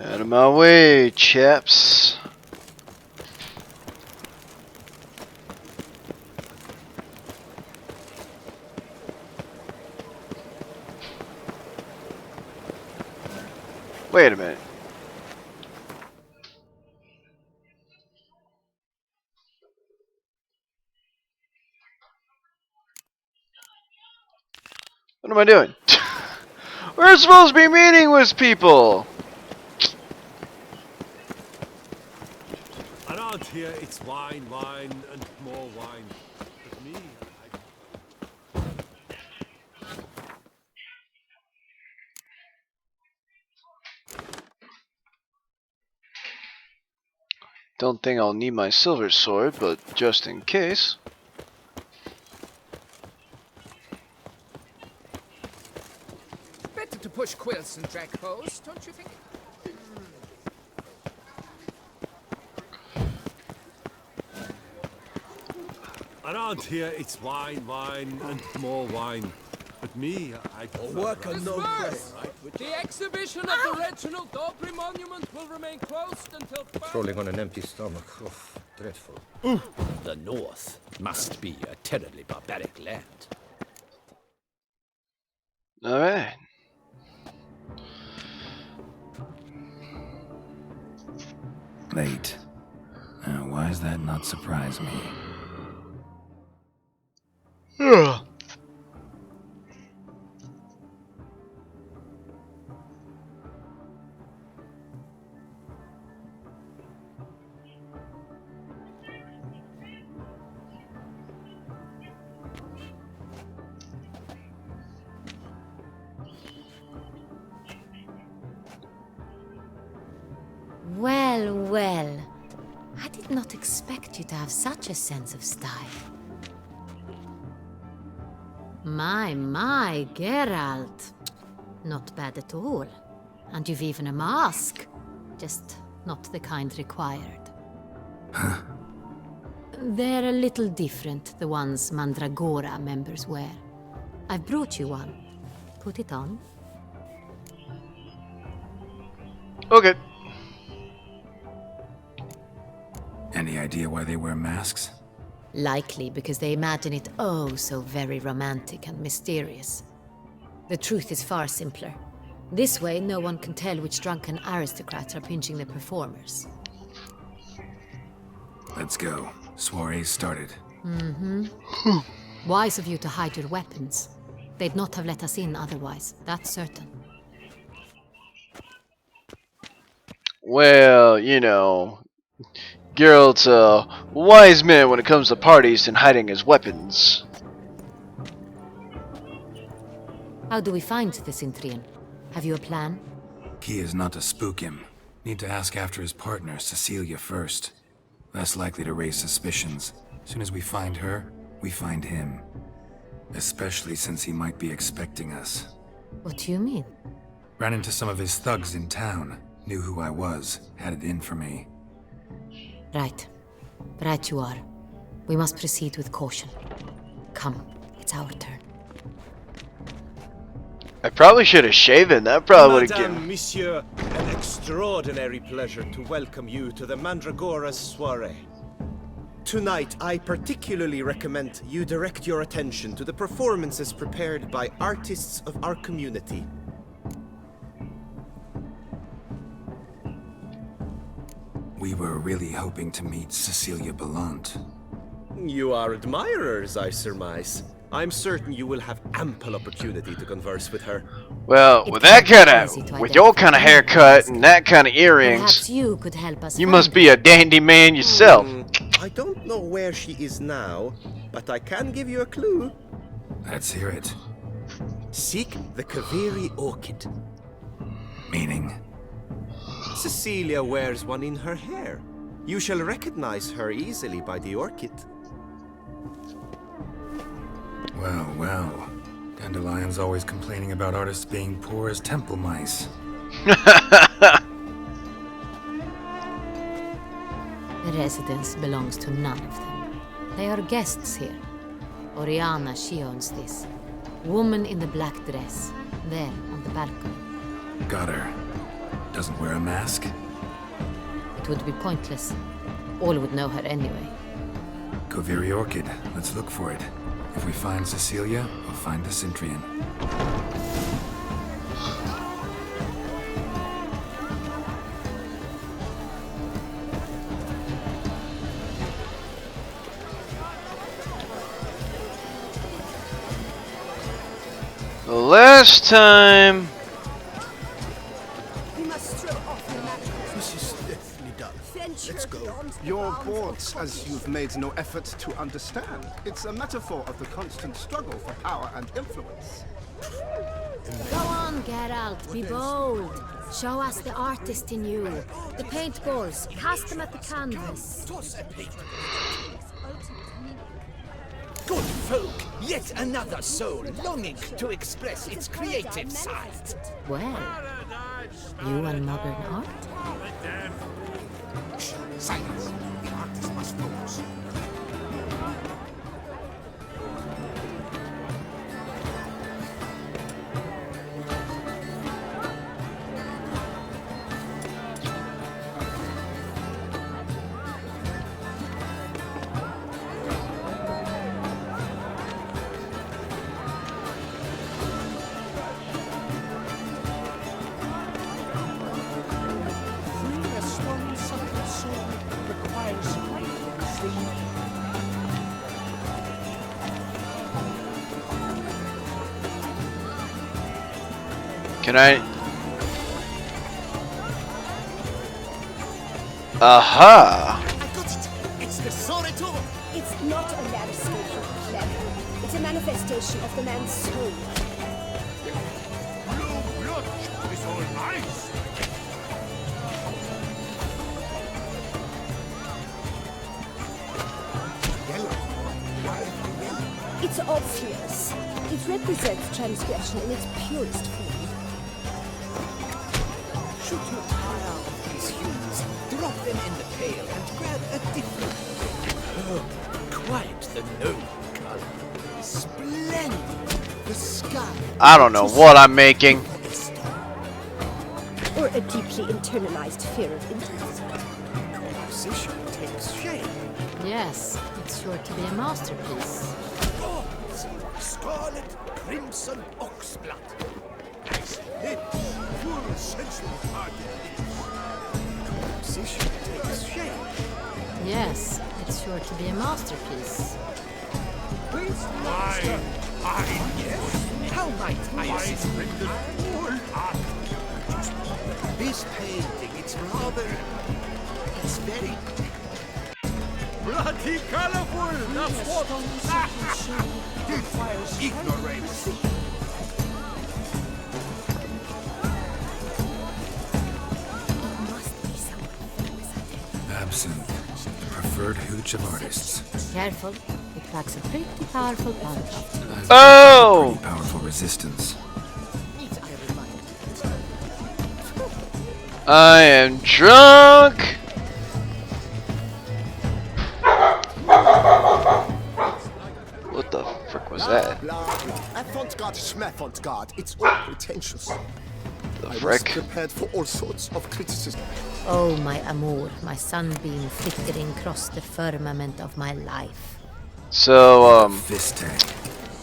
Out of my way, chaps. Wait a minute. What am I doing? We're supposed to be meeting with people! Around here, it's wine, wine, and more wine. But me, Don't think I'll need my silver sword, but just in case. Better to push quilts and drag hose, don't you think? around here, it's wine, wine, and more wine. But me, I work on no place. The exhibition of the Reginald Daubrey Monument will remain closed until... Trolling on an empty stomach. Oh, dreadful. The North must be a terribly barbaric land. Alright. Late. Now, why does that not surprise me? Well, well. I did not expect you to have such a sense of style. My, Geralt. Not bad at all. And you've even a mask. Just not the kind required. Huh? They're a little different, the ones Mandragora members wear. I've brought you one. Put it on. Okay. Any idea why they wear masks? Likely because they imagine it oh so very romantic and mysterious. The truth is far simpler. This way, no one can tell which drunken aristocrats are pinching the performers. Let's go. Soiree started. Mm-hmm. Wise of you to hide your weapons. They'd not have let us in otherwise, that's certain. Well, you know, Geralt's a wise man when it comes to parties and hiding his weapons. How do we find the Cintrian? Have you a plan? Key is not to spook him. Need to ask after his partner, Cecilia, first. Less likely to raise suspicions. Soon as we find her, we find him. Especially since he might be expecting us. What do you mean? Ran into some of his thugs in town. Knew who I was. Had it in for me. Right. Right you are. We must proceed with caution. Come, it's our turn. I probably should have shaven. That probably would have Madame, given. Monsieur, an extraordinary pleasure to welcome you to the Mandragora's soiree. Tonight, I particularly recommend you direct your attention to the performances prepared by artists of our community. We were really hoping to meet Cecilia Belant. You are admirers, I surmise. I'm certain you will have ample opportunity to converse with her. Well, with that kind of, with your kind of haircut and that kind of earrings, Perhaps you could help us. you must be a dandy man yourself. I don't know where she is now, but I can give you a clue. Let's hear it. Seek the Kaviri orchid. Meaning? Cecilia wears one in her hair. You shall recognize her easily by the orchid. Well, well. Dandelion's always complaining about artists being poor as temple mice. The residence belongs to none of them. They are guests here. Oriana, she owns this. Woman in the black dress. There, on the balcony. Got her. doesn't wear a mask? It would be pointless. All would know her anyway. Koviri Orchid. Let's look for it. If we find Cecilia, we'll find the Cintrian. The last time. We must throw off your magic. This is deathly dull. Let's go. Your boards, as you've made no effort to understand. It's a metaphor of the constant struggle for power and influence. Go on, Geralt, be bold. Show us the artist in you. The paint balls, cast them at the canvas. Good folk, yet another soul longing to express its creative side. Well, you and modern art? Silence. The artist must focus. Can I? Aha! I got it. It's the Soreto. It's not a landscape of clever. It's a manifestation of the man's soul. Blue blood is all nice. It's obvious. It represents transgression in its purest form. Should you tire of these hues, drop them in the pail and grab a different. Oh, quite the noble color. Splendid. The sky. I don't know what I'm making. Or a deeply internalized fear of intimacy. Composition takes shape. Yes, it's sure to be a masterpiece. Scarlet crimson oxblood. Nice lips, full sensual hearted lips. Composition takes shape. Yes, it's sure to be a masterpiece. Why? Yes? How might I assist? This painting, it's very Bloody colorful! That's what! ignorance. Absinthe, the preferred hooch of artists. Careful, it packs a pretty powerful punch. Oh! Pretty powerful resistance. I am drunk! What the frick was that? Avant-garde, schmavant-garde. It's all pretentious. The I was frick? prepared for all sorts of criticism. Oh, my amour, my sunbeam flickering across the firmament of my life. So, Fist tag.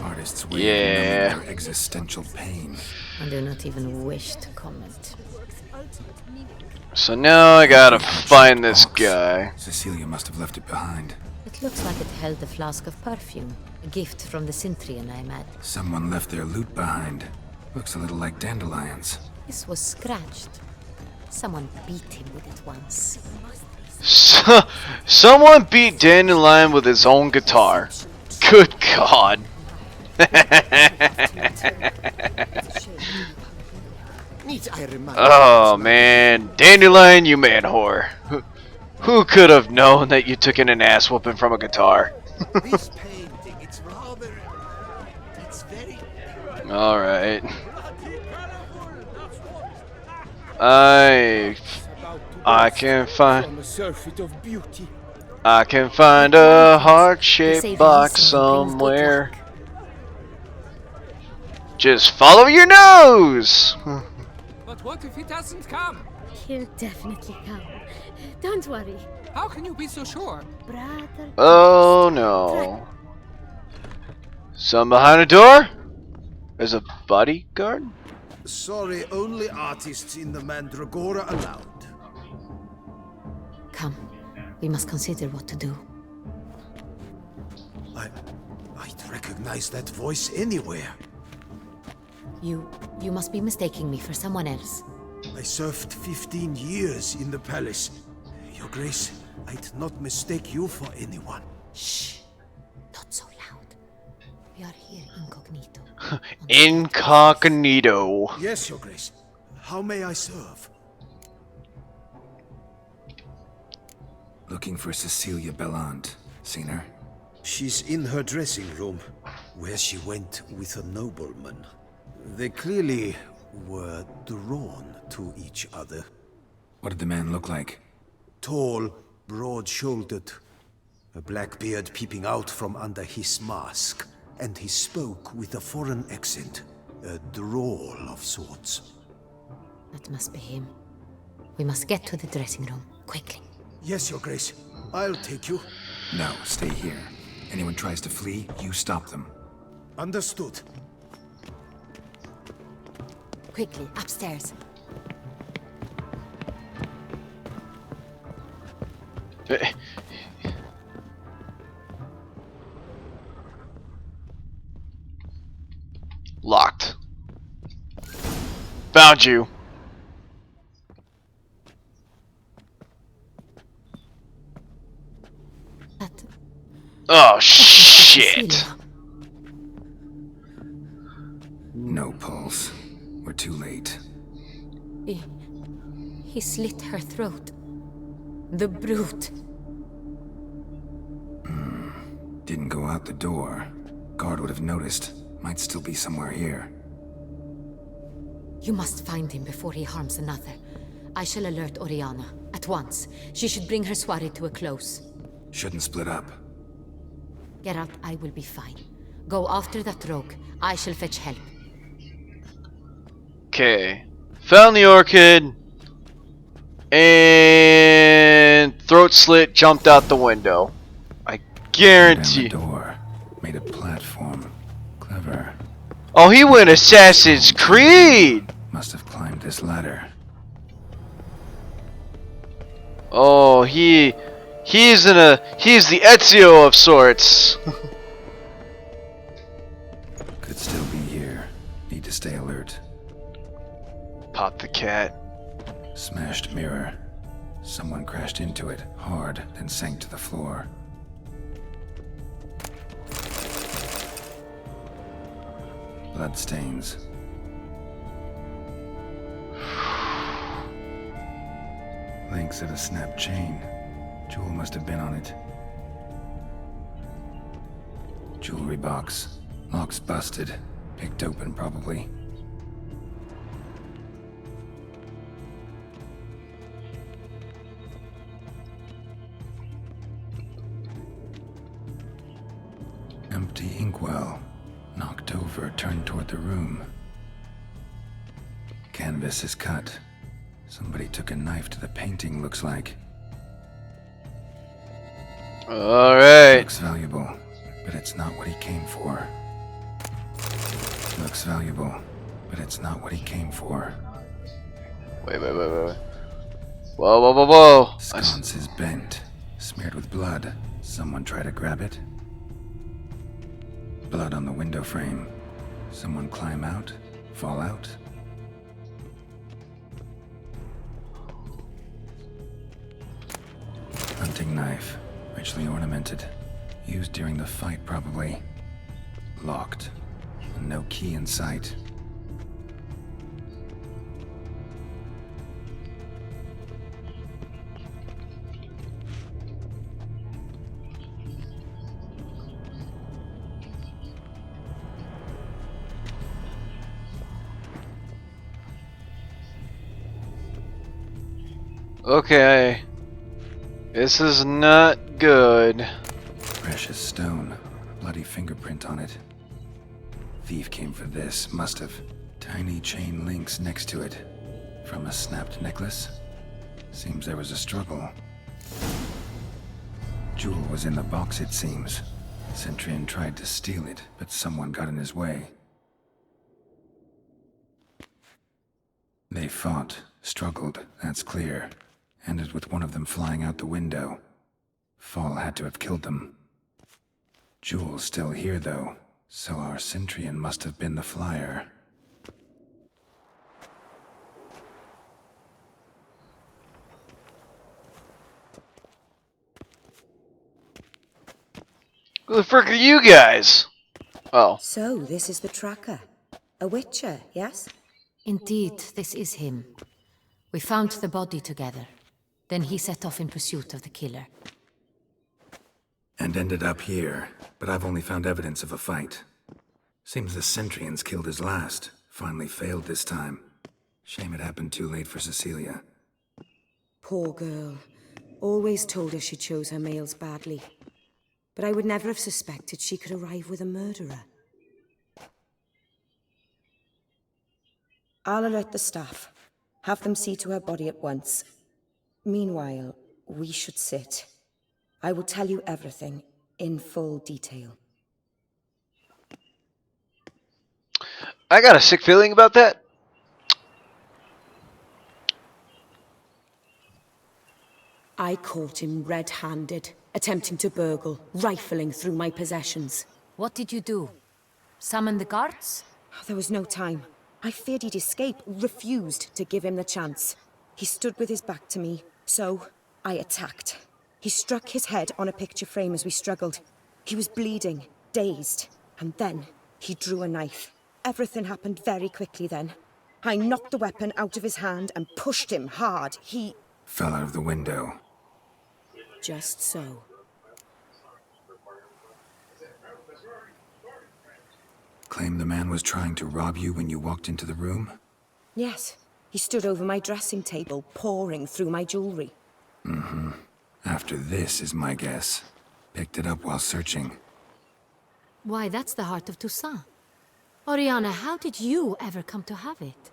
Artists wave yeah. their existential pain. I do not even wish to comment. So now I gotta find this guy. Cecilia must have left it behind. It looks like it held a flask of perfume. A gift from the Cintrian, I imagine. Someone left their loot behind. Looks a little like dandelions. This was scratched. Someone beat him with it once. Someone beat Dandelion with his own guitar. Good God. Oh man, Dandelion, you man whore. Who could have known that you took in an ass whooping from a guitar? This painting, it's very... Alright. I can find a heart-shaped box somewhere. Just follow your nose. But what if he doesn't come? He'll definitely come. Don't worry. How can you be so sure? Brother. Oh no. Some behind the door? There's a bodyguard? Sorry, only artists in the Mandragora allowed. Come. We must consider what to do. I'd recognize that voice anywhere. You must be mistaking me for someone else. I served 15 years in the palace. Your Grace, I'd not mistake you for anyone. Shh. Not so loud. We are here incognito. Incognito. Yes, Your Grace. How may I serve? Looking for Cecilia Bellant. Seen her? She's in her dressing room, where she went with a nobleman. They clearly were drawn to each other. What did the man look like? Tall, broad-shouldered, a black beard peeping out from under his mask, and he spoke with a foreign accent, a drawl of sorts. That must be him. We must get to the dressing room, quickly. Yes, Your Grace. I'll take you. No, stay here. Anyone tries to flee, you stop them. Understood. Quickly, upstairs. Locked. Found you. Oh shit. No pulse. We're too late. He slit her throat. The brute. Didn't go out the door. Guard would have noticed. Might still be somewhere here. You must find him before he harms another. I shall alert Oriana. At once. She should bring her soirée to a close. Shouldn't split up. Geralt, I will be fine. Go after that rogue. I shall fetch help. Okay. Found the orchid. And throat slit, jumped out the window. I guarantee. Down the door. Made a platform. Clever. Oh, he went Assassin's Creed. Must have climbed this ladder. Oh, he's the Ezio of sorts. Could still be here. Need to stay alert. Pop the cat. Smashed mirror. Someone crashed into it hard, then sank to the floor. Bloodstains. Links of a snapped chain. Jewel must have been on it. Jewelry box. Lock's busted. Picked open, probably. Empty inkwell. Knocked over, turned toward the room. Canvas is cut. Somebody took a knife to the painting, looks like. Alright. Looks valuable, but it's not what he came for. Looks valuable, but it's not what he came for. Wait. Whoa. Sconce is bent, smeared with blood. Someone try to grab it. Blood on the window frame. Someone climb out, fall out. Hunting knife, richly ornamented. Used during the fight, probably. Locked. And no key in sight. Okay. This is not good. Precious stone. Bloody fingerprint on it. Thief came for this, must have. Tiny chain links next to it. From a snapped necklace? Seems there was a struggle. Jewel was in the box, it seems. Centurion tried to steal it, but someone got in his way. They fought, struggled, that's clear. Ended with one of them flying out the window. Fall had to have killed them. Jewel's still here, though, so our Centurion must have been the flyer. Who the frick are you guys? Oh. So, this is the tracker. A witcher, yes? Indeed, this is him. We found the body together. Then he set off in pursuit of the killer. And ended up here, but I've only found evidence of a fight. Seems the Centurions killed his last. Finally failed this time. Shame it happened too late for Cecilia. Poor girl. Always told her she chose her males badly. But I would never have suspected she could arrive with a murderer. I'll alert the staff. Have them see to her body at once. Meanwhile, we should sit. I will tell you everything, in full detail. I got a sick feeling about that. I caught him red-handed, attempting to burgle, rifling through my possessions. What did you do? Summon the guards? There was no time. I feared he'd escape, refused to give him the chance. He stood with his back to me, so I attacked. He struck his head on a picture frame as we struggled. He was bleeding, dazed, and then he drew a knife. Everything happened very quickly then. I knocked the weapon out of his hand and pushed him hard. He fell out of the window. Just so. Claim the man was trying to rob you when you walked into the room? Yes. He stood over my dressing table, pouring through my jewelry. Mm-hmm. After this is my guess. Picked it up while searching. Why, that's the heart of Toussaint. Oriana, how did you ever come to have it?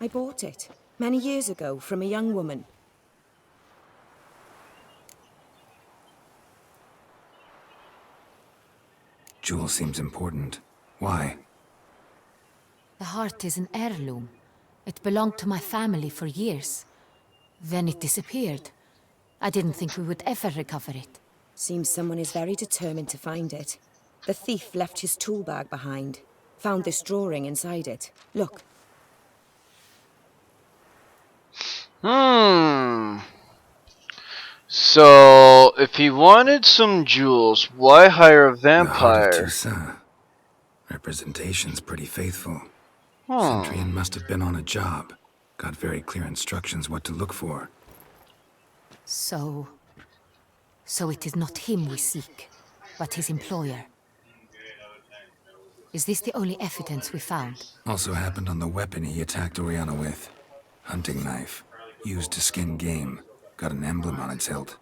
I bought it, many years ago, from a young woman. Jewel seems important. Why? The heart is an heirloom. It belonged to my family for years. Then it disappeared. I didn't think we would ever recover it. Seems someone is very determined to find it. The thief left his tool bag behind. Found this drawing inside it. Look. So, if he wanted some jewels, why hire a The heart of vampire? Toussaint. Representation's pretty faithful. Centurion must have been on a job. Got very clear instructions what to look for. So it is not him we seek, but his employer. Is this the only evidence we found? Also happened on the weapon he attacked Oriana with. Hunting knife. Used to skin game. Got an emblem on its hilt.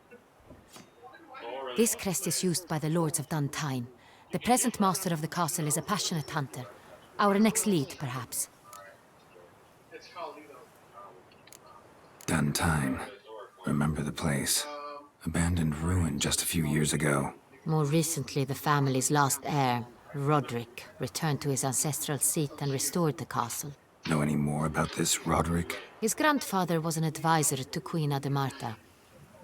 This crest is used by the Lords of Duntine. The present master of the castle is a passionate hunter. Our next lead, perhaps. Duntine. Remember the place. Abandoned ruin just a few years ago. More recently, the family's last heir, Roderick, returned to his ancestral seat and restored the castle. Know any more about this Roderick? His grandfather was an advisor to Queen Ademarta.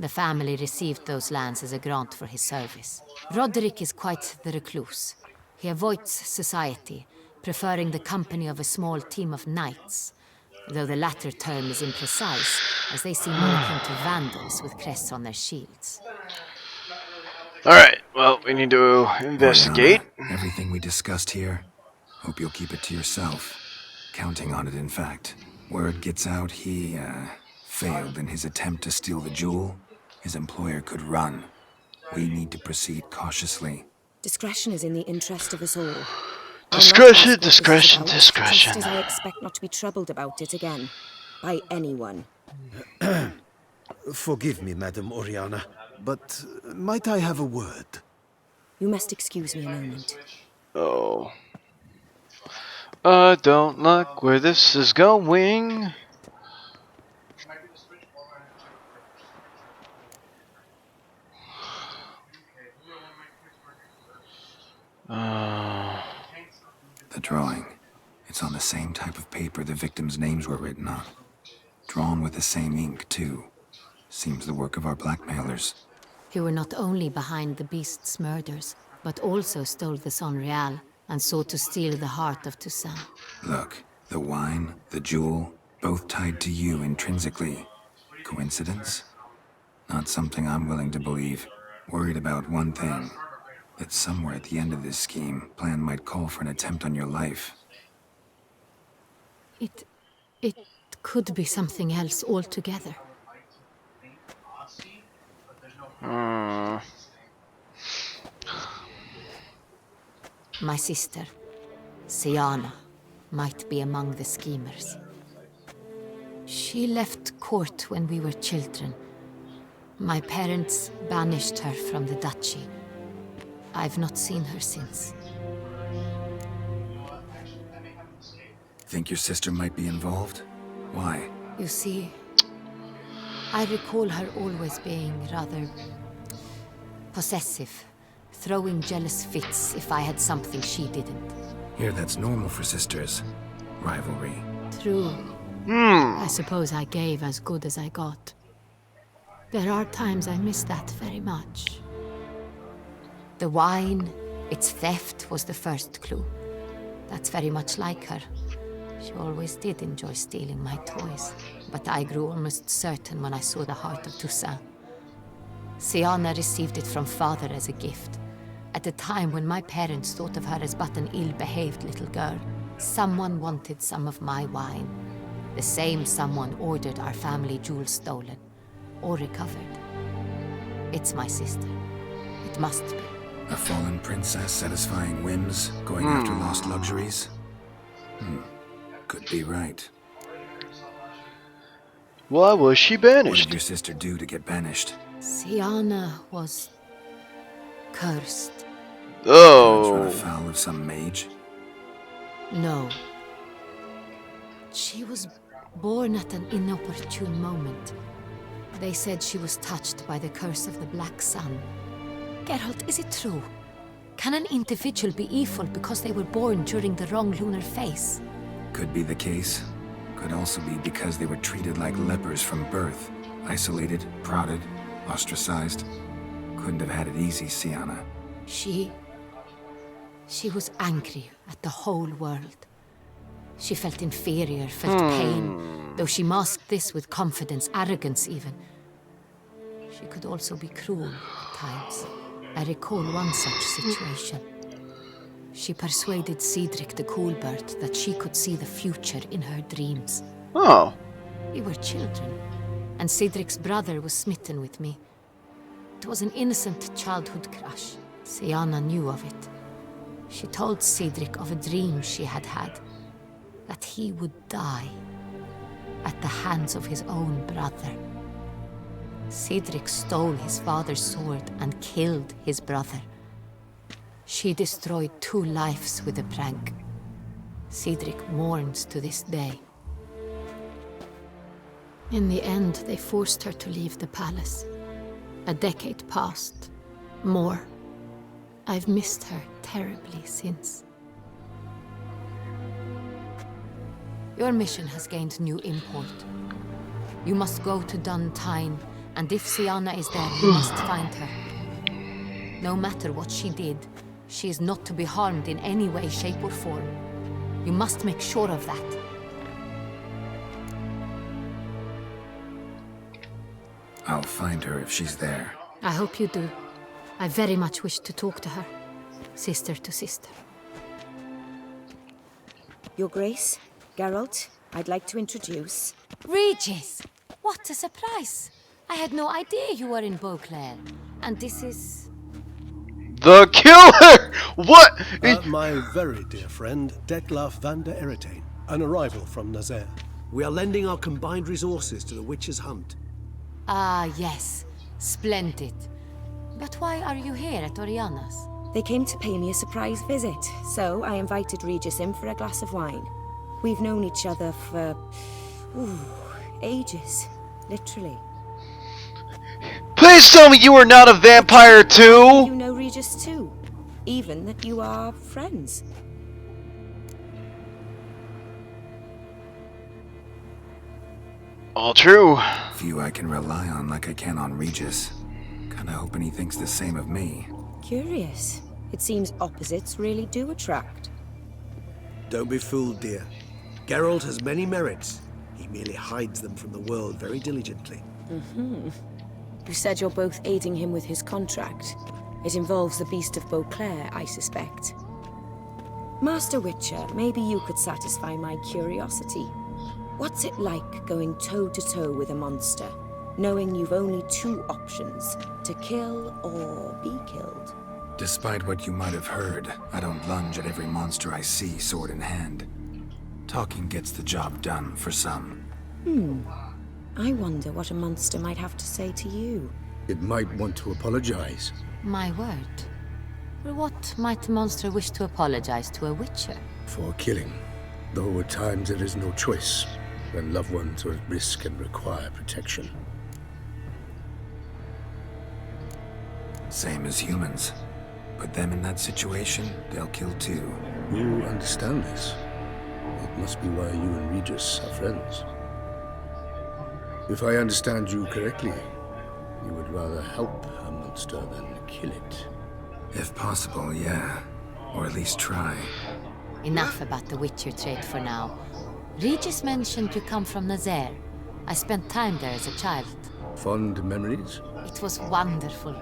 The family received those lands as a grant for his service. Roderick is quite the recluse. He avoids society, preferring the company of a small team of knights, though the latter term is imprecise, as they seem more akin to vandals with crests on their shields. Alright, well, we need to investigate. Oriana, everything we discussed here, hope you'll keep it to yourself. Counting on it, in fact. Word gets out he, failed in his attempt to steal the jewel. His employer could run. We need to proceed cautiously. Discretion is in the interest of us all. Discretion, discretion, discretion. Just as I expect not to be troubled about it again. By anyone. Forgive me, Madam Oriana, but might I have a word? You must excuse me a moment. Oh. I don't like where this is going. It's on the same type of paper the victims' names were written on. Drawn with the same ink, too. Seems the work of our blackmailers. You were not only behind the beast's murders, but also stole the Son Real and sought to steal the heart of Toussaint. Look, the wine, the jewel, both tied to you intrinsically. Coincidence? Not something I'm willing to believe. Worried about one thing. That somewhere at the end of this scheme, plan might call for an attempt on your life. It could be something else altogether. My sister, Siana, might be among the schemers. She left court when we were children. My parents banished her from the duchy. I've not seen her since. Think your sister might be involved? Why? You see, I recall her always being rather possessive, throwing jealous fits if I had something she didn't. Here, that's normal for sisters. Rivalry. True. I suppose I gave as good as I got. There are times I miss that very much. The wine, its theft, was the first clue. That's very much like her. She always did enjoy stealing my toys, but I grew almost certain when I saw the heart of Toussaint. Siana received it from father as a gift. At a time when my parents thought of her as but an ill-behaved little girl, someone wanted some of my wine. The same someone ordered our family jewels stolen, or recovered. It's my sister. It must be. A fallen princess satisfying whims, going after lost luxuries? Could be right. Why was she What banished? did your sister do to get banished? Siana was cursed. Oh. Run afoul of some mage? No. She was born at an inopportune moment. They said she was touched by the curse of the Black Sun. Geralt, is it true? Can an individual be evil because they were born during the wrong lunar phase? Could be the case. Could also be because they were treated like lepers from birth. Isolated, prodded, ostracized. Couldn't have had it easy, Siana. She was angry at the whole world. She felt inferior, felt pain, though she masked this with confidence, arrogance even. She could also be cruel at times. I recall one such situation. She persuaded Cedric the Coolbird that she could see the future in her dreams. Oh. We were children, and Cedric's brother was smitten with me. It was an innocent childhood crush. Siana knew of it. She told Cedric of a dream she had had, that he would die at the hands of his own brother. Cedric stole his father's sword and killed his brother. She destroyed 2 lives with a prank. Cedric mourns to this day. In the end, they forced her to leave the palace. A decade passed. More. I've missed her terribly since. Your mission has gained new import. You must go to Duntine, and if Siana is there, you must find her. No matter what she did, she is not to be harmed in any way, shape, or form. You must make sure of that. I'll find her if she's there. I hope you do. I very much wish to talk to her, sister to sister. Your Grace, Geralt, I'd like to introduce... Regis! What a surprise! I had no idea you were in Beauclair. And this is... The killer! What? My very dear friend, Detlaf van der Eretain, an arrival from Nazaire. We are lending our combined resources to the witch's hunt. Ah, yes. Splendid. But why are you here at Oriana's? They came to pay me a surprise visit, so I invited Regis in for a glass of wine. We've known each other for... ages. Literally. Please tell me you are not a vampire too! You know Regis too? Even that you are friends? All true. Few I can rely on like I can on Regis. Kinda hoping he thinks the same of me. Curious. It seems opposites really do attract. Don't be fooled, dear. Geralt has many merits. He merely hides them from the world very diligently. Mm-hmm. You said you're both aiding him with his contract. It involves the Beast of Beauclair, I suspect. Master Witcher, maybe you could satisfy my curiosity. What's it like going toe-to-toe with a monster, knowing you've only two options, to kill or be killed? Despite what you might have heard, I don't lunge at every monster I see sword in hand. Talking gets the job done for some. I wonder what a monster might have to say to you. It might want to apologize. My word. For what might a monster wish to apologize to a witcher? For killing. Though at times there is no choice, when loved ones are at risk and require protection. Same as humans. Put them in that situation, they'll kill too. You understand this. It must be why you and Regis are friends. If I understand you correctly, you would rather help a monster than kill it. If possible, yeah. Or at least try. Enough about the Witcher trade for now. Regis mentioned you come from Nazaire. I spent time there as a child. Fond memories? It was wonderful.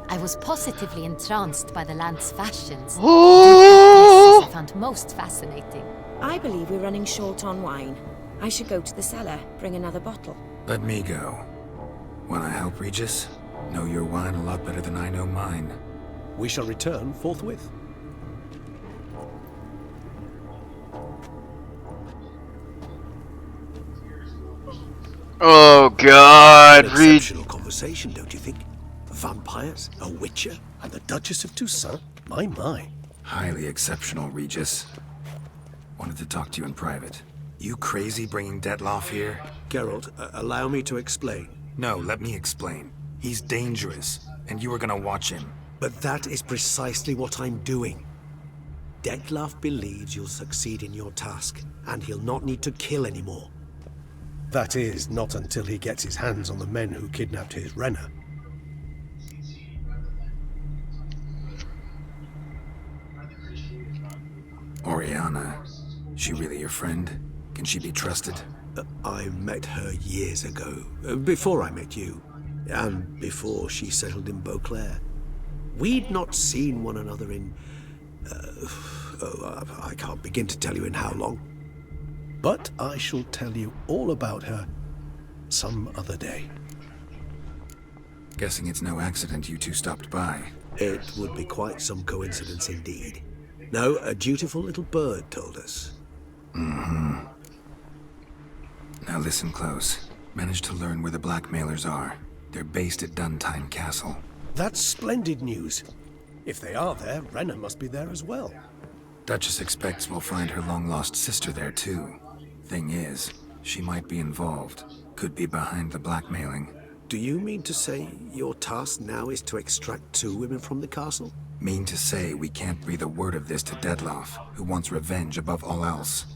I was positively entranced by the land's fashions. Oh! I found most fascinating. I believe we're running short on wine. I should go to the cellar, bring another bottle. Let me go. Wanna help, Regis? Know your wine a lot better than I know mine. We shall return forthwith. Oh God, An exceptional conversation, don't you think? Vampires, a witcher, and the Duchess of Toussaint? My. Highly exceptional, Regis. Wanted to talk to you in private. You crazy bringing Detloff here? Geralt, allow me to explain. No, let me explain. He's dangerous, and you were gonna watch him. But that is precisely what I'm doing. Detloff believes you'll succeed in your task, and he'll not need to kill anymore. That is, not until he gets his hands on the men who kidnapped his Renner. Oriana, she really your friend? Can she be trusted? I met her years ago, before I met you, and before she settled in Beauclair. We'd not seen one another in... I can't begin to tell you in how long. But I shall tell you all about her some other day. Guessing it's no accident you two stopped by. It would be quite some coincidence indeed. No, a dutiful little bird told us. Mm-hmm. Now listen close. Managed to learn where the blackmailers are. They're based at Duntine Castle. That's splendid news. If they are there, Renner must be there as well. Duchess expects we'll find her long-lost sister there too. Thing is, she might be involved. Could be behind the blackmailing. Do you mean to say your task now is to extract 2 women from the castle? Mean to say we can't breathe a word of this to Detloff, who wants revenge above all else.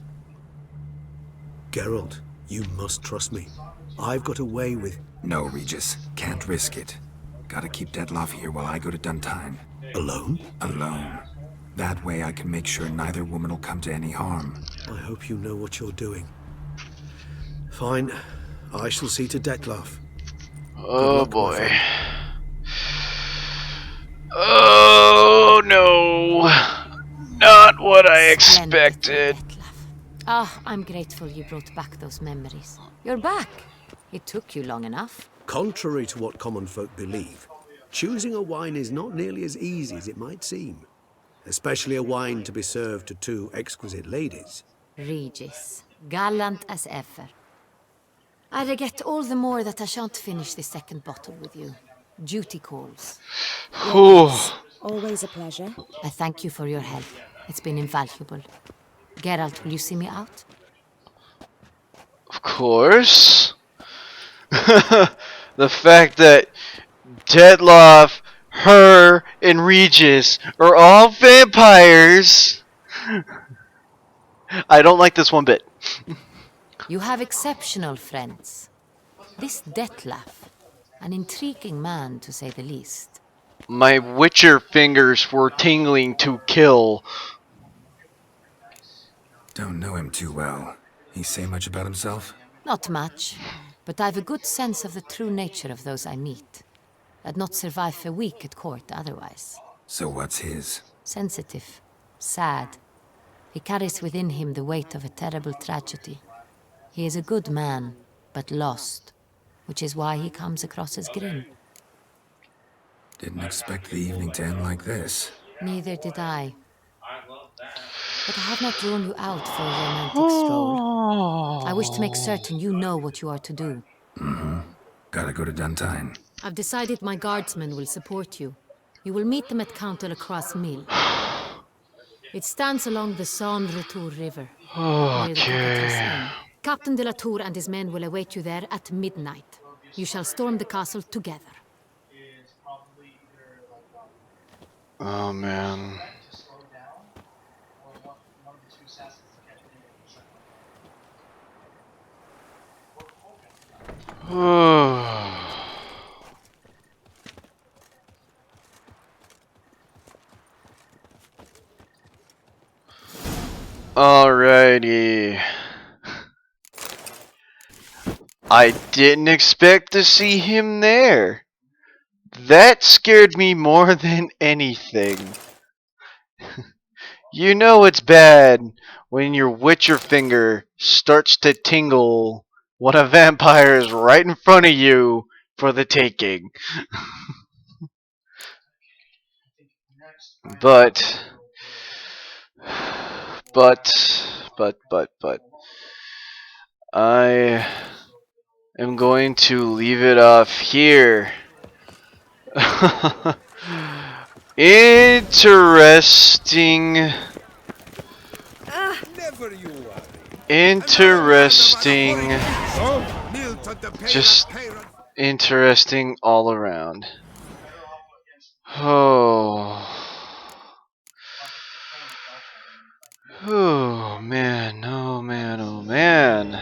Geralt, you must trust me. I've got away with... No, Regis. Can't risk it. Gotta keep Detloff here while I go to Duntine. Alone? Alone. That way I can make sure neither woman will come to any harm. I hope you know what you're doing. Fine. I shall see to Detloff. Oh boy. Oh no. Not what I expected. I'm grateful you brought back those memories. You're back. It took you long enough. Contrary to what common folk believe, choosing a wine is not nearly as easy as it might seem. Especially a wine to be served to 2 exquisite ladies. Regis, gallant as ever. I regret all the more that I shan't finish the second bottle with you. Duty calls. Always a pleasure. I thank you for your help. It's been invaluable. Geralt, will you see me out? Of course. The fact that Detloff, her, and Regis are all vampires. I don't like this one bit. You have exceptional friends. This Detlef, an intriguing man to say the least. My Witcher fingers were tingling to kill. Don't know him too well. He say much about himself? Not much, but I've a good sense of the true nature of those I meet. I'd not survive a week at court otherwise. So what's his? Sensitive, sad. He carries within him the weight of a terrible tragedy. He is a good man, but lost, which is why he comes across as grim. Didn't expect the evening to end like this. Neither did I. But I have not drawn you out for a romantic stroll. I wish to make certain you know what you are to do. Mm-hmm. Gotta go to Duntine. I've decided my guardsmen will support you. You will meet them at Count de la Croix Mill. It stands along the Saône-Retour River. Okay. Captain de la Tour and his men will await you there at midnight. You shall storm the castle together. Oh man. Alrighty. I didn't expect to see him there. That scared me more than anything. You know it's bad when your Witcher finger starts to tingle when a vampire is right in front of you for the taking. But I am going to leave it off here. Interesting. Interesting. Just interesting all around. Oh. Oh man, oh man, oh man.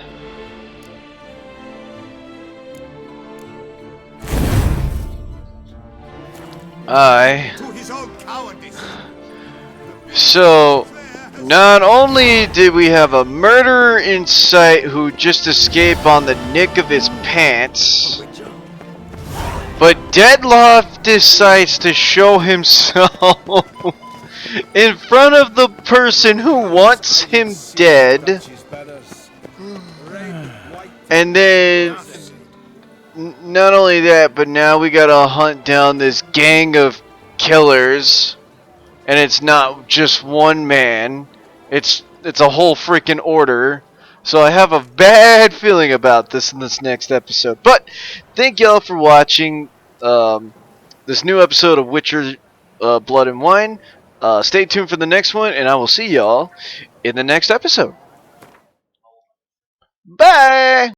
So, not only did we have a murderer in sight who just escaped on the nick of his pants, but Detlef decides to show himself in front of the person who wants him dead, and then not only that, but now we gotta hunt down this gang of killers, and it's not just one man, it's a whole freaking order. So I have a bad feeling about this in this next episode. But thank y'all for watching this new episode of Witcher Blood and Wine. Stay tuned for the next one, and I will see y'all in the next episode. Bye!